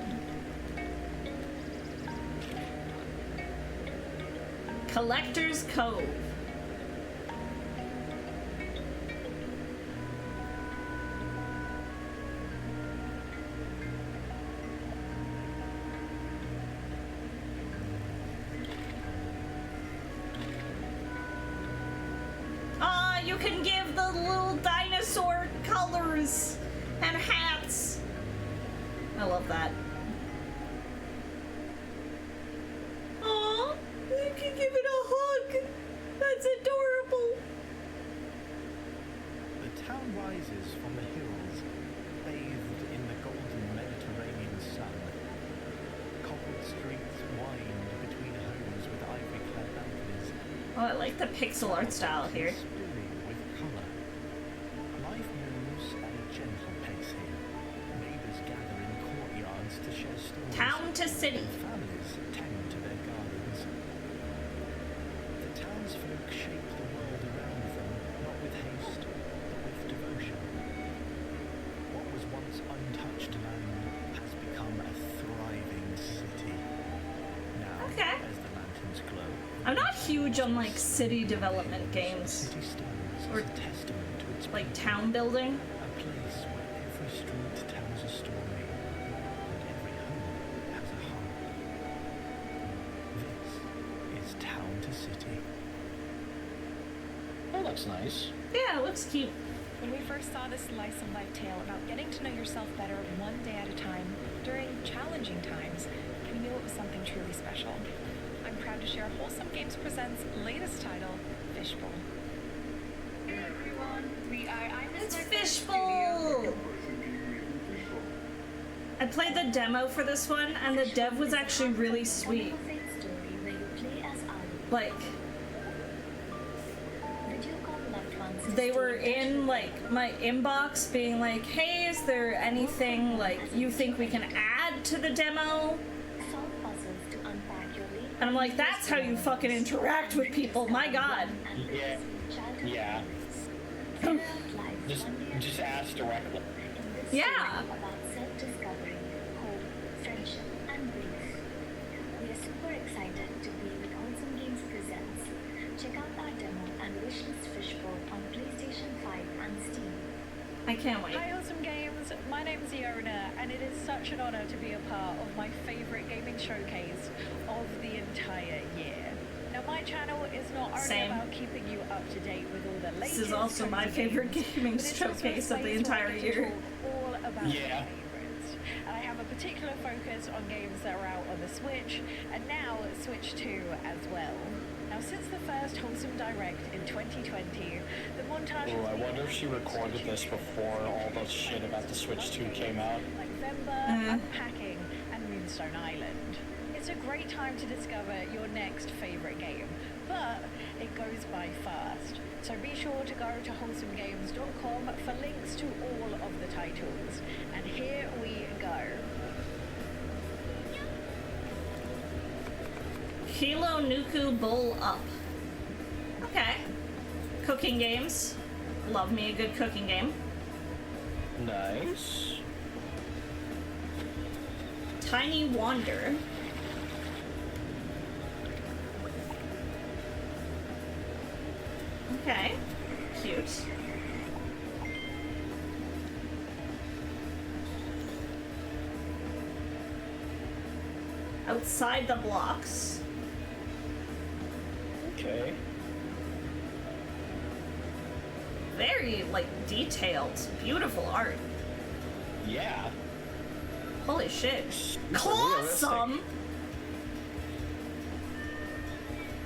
Speaker 1: Collector's Cove. You can give the little dinosaur colors and hats. I love that. Aw, you can give it a hug. That's adorable.
Speaker 9: The town rises from the hills, bathed in the golden Mediterranean sun. Cobbled streets wind between homes with ivy-clad balconies.
Speaker 1: Oh, I like the pixel art style here. Town to city.
Speaker 9: Families tend to their gardens. The townsfolk shape the world around them, not with haste, but with devotion. What was once untouched land has become a thriving city. Now, as the lanterns glow,
Speaker 1: I'm not huge on like city development games or like town building.
Speaker 9: a place where every street tells a story. Town to city.
Speaker 2: That looks nice.
Speaker 1: Yeah, it looks cute.
Speaker 4: When we first saw this slice of life tale about getting to know yourself better one day at a time during challenging times, we knew it was something truly special. I'm proud to share Wholesome Games Presents' latest title, Fishbowl.
Speaker 22: Hey everyone, we are
Speaker 1: It's Fishbowl! I played the demo for this one, and the dev was actually really sweet. Like, they were in like my inbox being like, hey, is there anything like you think we can add to the demo? And I'm like, that's how you fucking interact with people, my god.
Speaker 2: Yeah. just ask directly.
Speaker 1: Yeah.
Speaker 6: We are super excited to be with Wholesome Games Presents. Check out our demo and wishlist Fishbowl on PlayStation 5 and Steam.
Speaker 1: I can't wait.
Speaker 21: Hi Wholesome Games, my name's Iona and it is such an honor to be a part of my favorite gaming showcase of the entire year. Now my channel is not only about keeping you up to date with all the latest
Speaker 1: This is also my favorite gaming showcase of the entire year.
Speaker 21: All about my favorites. And I have a particular focus on games that are out on the Switch and now Switch 2 as well. Now since the first Wholesome Direct in 2020, the montage
Speaker 2: I wonder if she recorded this before all the shit about the Switch 2 came out.
Speaker 21: like Vember, Unpacking, and Moonstone Island. It's a great time to discover your next favorite game, but it goes by fast. So be sure to go to wholesomegames.com for links to all of the titles. And here we go.
Speaker 1: Hilo Nuku Bowl Up. Okay. Cooking games. Love me a good cooking game.
Speaker 2: Nice.
Speaker 1: Tiny Wander. Okay. Cute. outside the blocks.
Speaker 2: Okay.
Speaker 1: Very, like, detailed, beautiful art.
Speaker 2: Yeah.
Speaker 1: Holy shit.
Speaker 2: Super
Speaker 1: Clawsome?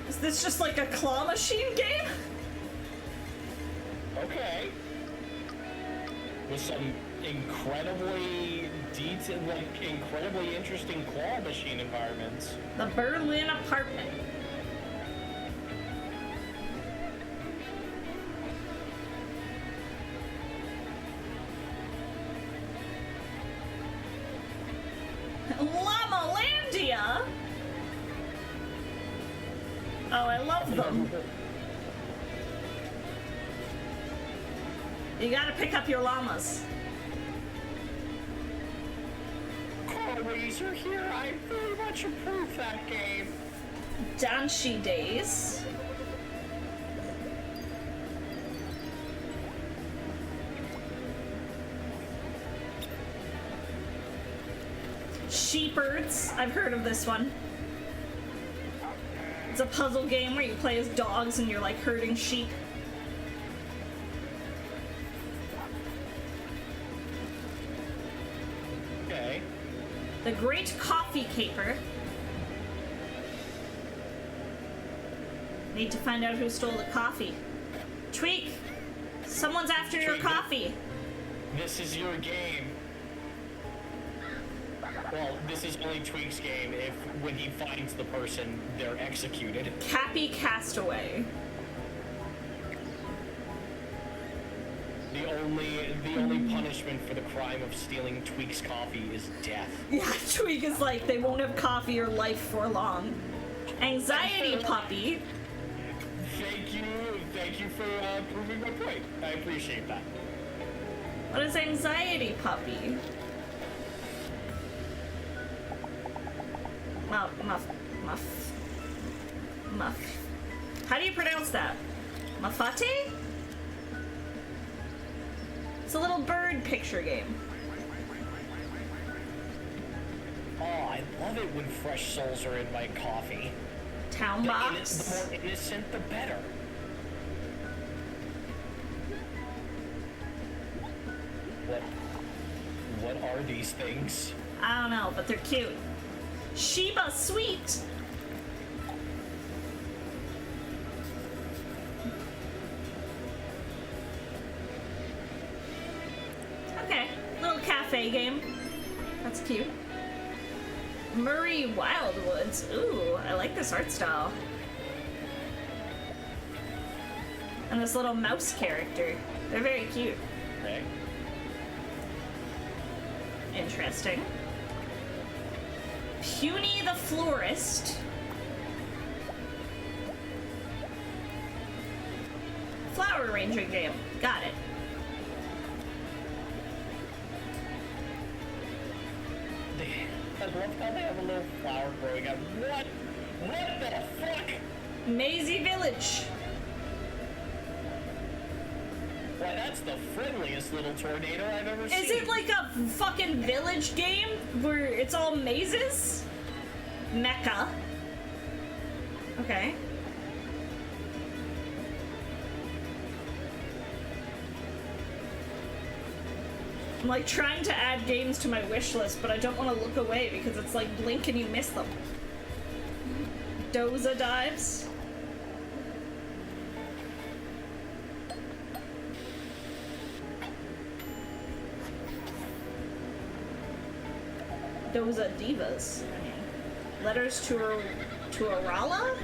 Speaker 1: Is this just like a claw machine game?
Speaker 2: Okay. With some incredibly detailed, like, incredibly interesting claw machine environments.
Speaker 1: The Berlin apartment. Llamalandia? Oh, I love them. You gotta pick up your llamas.
Speaker 2: Razer here, I very much approve that game.
Speaker 1: Danshi Days. Sheepards. I've heard of this one. It's a puzzle game where you play as dogs and you're like herding sheep.
Speaker 2: Okay.
Speaker 1: The Great Coffee Caper. Need to find out who stole the coffee. Tweak! Someone's after your coffee!
Speaker 2: This is your game. Well, this is only Tweak's game if, when he finds the person, they're executed.
Speaker 1: Cappy Castaway.
Speaker 2: The only punishment for the crime of stealing Tweak's coffee is death.
Speaker 1: Yeah, Tweak is like, they won't have coffee or life for long. Anxiety Puppy.
Speaker 2: Thank you for proving my point. I appreciate that.
Speaker 1: What is Anxiety Puppy? Muff. How do you pronounce that? Mafate? It's a little bird picture game.
Speaker 2: Oh, I love it when fresh souls are in my coffee.
Speaker 1: Town Box?
Speaker 2: The more innocent, the better. What are these things?
Speaker 1: I don't know, but they're cute. Sheba Sweet. Okay, little cafe game. That's cute. Murray Wildwoods. Ooh, I like this art style. And this little mouse character. They're very cute.
Speaker 2: Okay.
Speaker 1: Interesting. Puny the Florist. Flower arranging game. Got it.
Speaker 2: I love how they have a little flower growing up. What? What the fuck?
Speaker 1: Maisie Village.
Speaker 2: Why, that's the friendliest little tornado I've ever seen.
Speaker 1: Is it like a fucking village game where it's all mazes? Mecca. Okay. I'm like trying to add games to my wish list, but I don't want to look away because it's like blink and you miss them. Doza Dives. Doza Divas. Letters to Arala?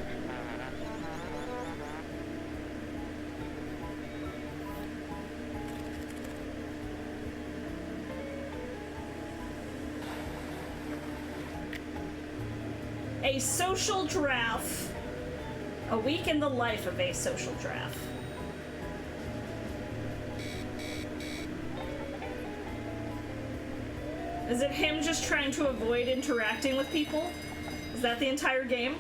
Speaker 1: A social giraffe. A week in the life of a social giraffe. Is it him just trying to avoid interacting with people? Is that the entire game?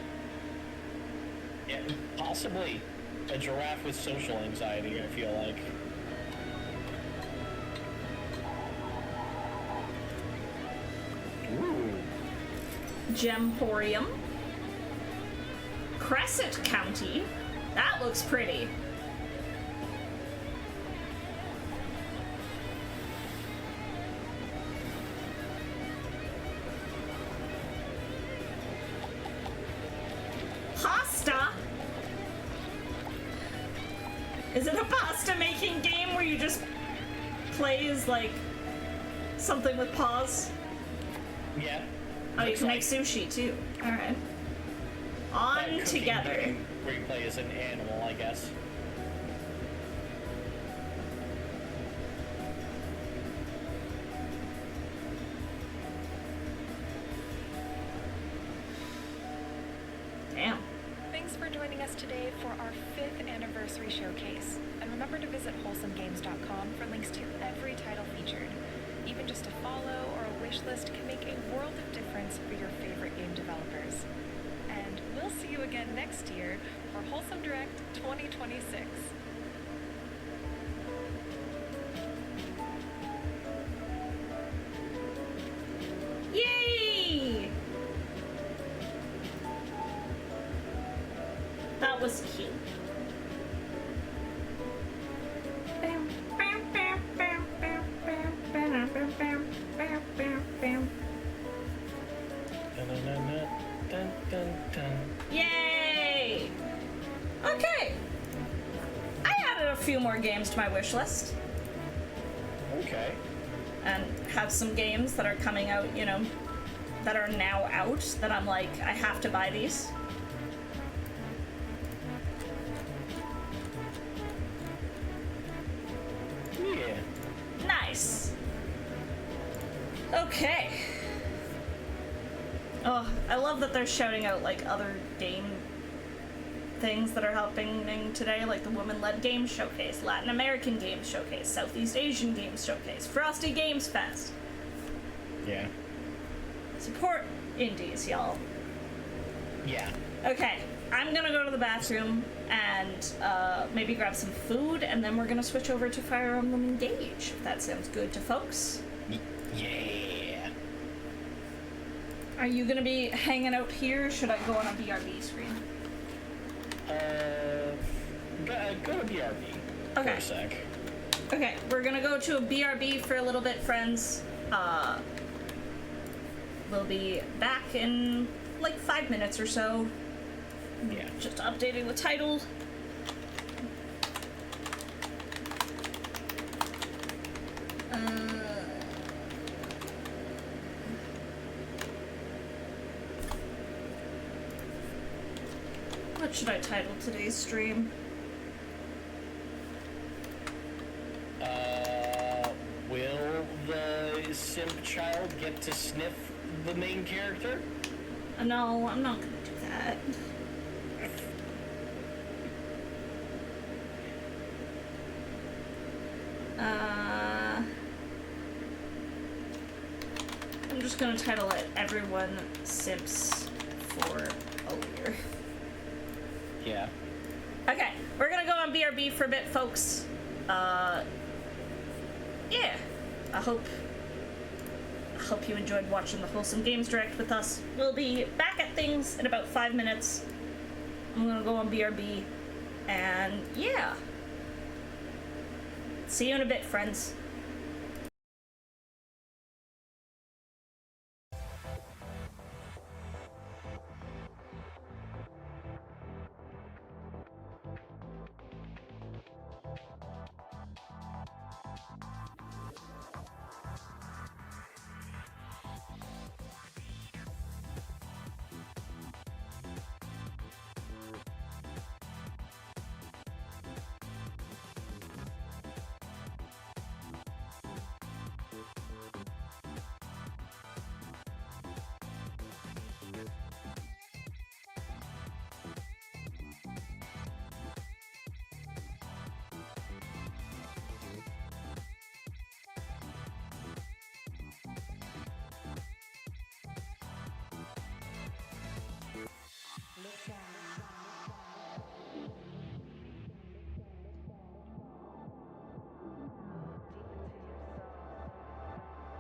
Speaker 2: Yeah, possibly a giraffe with social anxiety, I feel like. Ooh.
Speaker 1: Gemporium. Crescent County. That looks pretty. Pasta? Is it a pasta making game where you just play as like something with paws?
Speaker 2: Yeah.
Speaker 1: Oh, you can make sushi too. Alright. On together.
Speaker 2: Game where you play as an animal, I guess.
Speaker 1: Damn.
Speaker 4: Thanks for joining us today for our 5th anniversary showcase. And remember to visit WHOLESOMEGAMES.com for links to every title featured. Even just a follow or a wish list can make a world of difference for your favorite game developers. And we'll see you again next year for Wholesome Direct 2026.
Speaker 1: Yay! That was cute. Yay! Okay. I added a few more games to my wish list.
Speaker 2: Okay.
Speaker 1: And have some games that are coming out, you know, that are now out that I'm like, I have to buy these.
Speaker 2: Yeah.
Speaker 1: Nice. Okay. Oh, I love that they're shouting out like other game things that are happening today, like the Women-Led Games Showcase, Latin American Games Showcase, Southeast Asian Games Showcase, Frosty Games Fest.
Speaker 2: Yeah.
Speaker 1: Support indies, y'all.
Speaker 2: Yeah.
Speaker 1: Okay, I'm gonna go to the bathroom and maybe grab some food, and then we're gonna switch over to Fire Emblem Engage, if that sounds good to folks.
Speaker 2: Yeah.
Speaker 1: Are you gonna be hanging out here, or should I go on a BRB screen?
Speaker 2: Go to BRB for a sec.
Speaker 1: Okay, we're gonna go to a BRB for a little bit, friends. We'll be back in like 5 minutes or so.
Speaker 2: Yeah.
Speaker 1: Just updating the title. What should I title today's stream?
Speaker 2: Will the simp child get to sniff the main character?
Speaker 1: No, I'm not gonna do that. I'm just gonna title it Everyone Simps for Olier.
Speaker 2: Yeah.
Speaker 1: Okay, we're gonna go on BRB for a bit, folks. Yeah. I hope you enjoyed watching the Wholesome Games Direct with us. We'll be back at things in about 5 minutes. I'm gonna go on BRB, and yeah. See you in a bit, friends.
Speaker 18: Look out.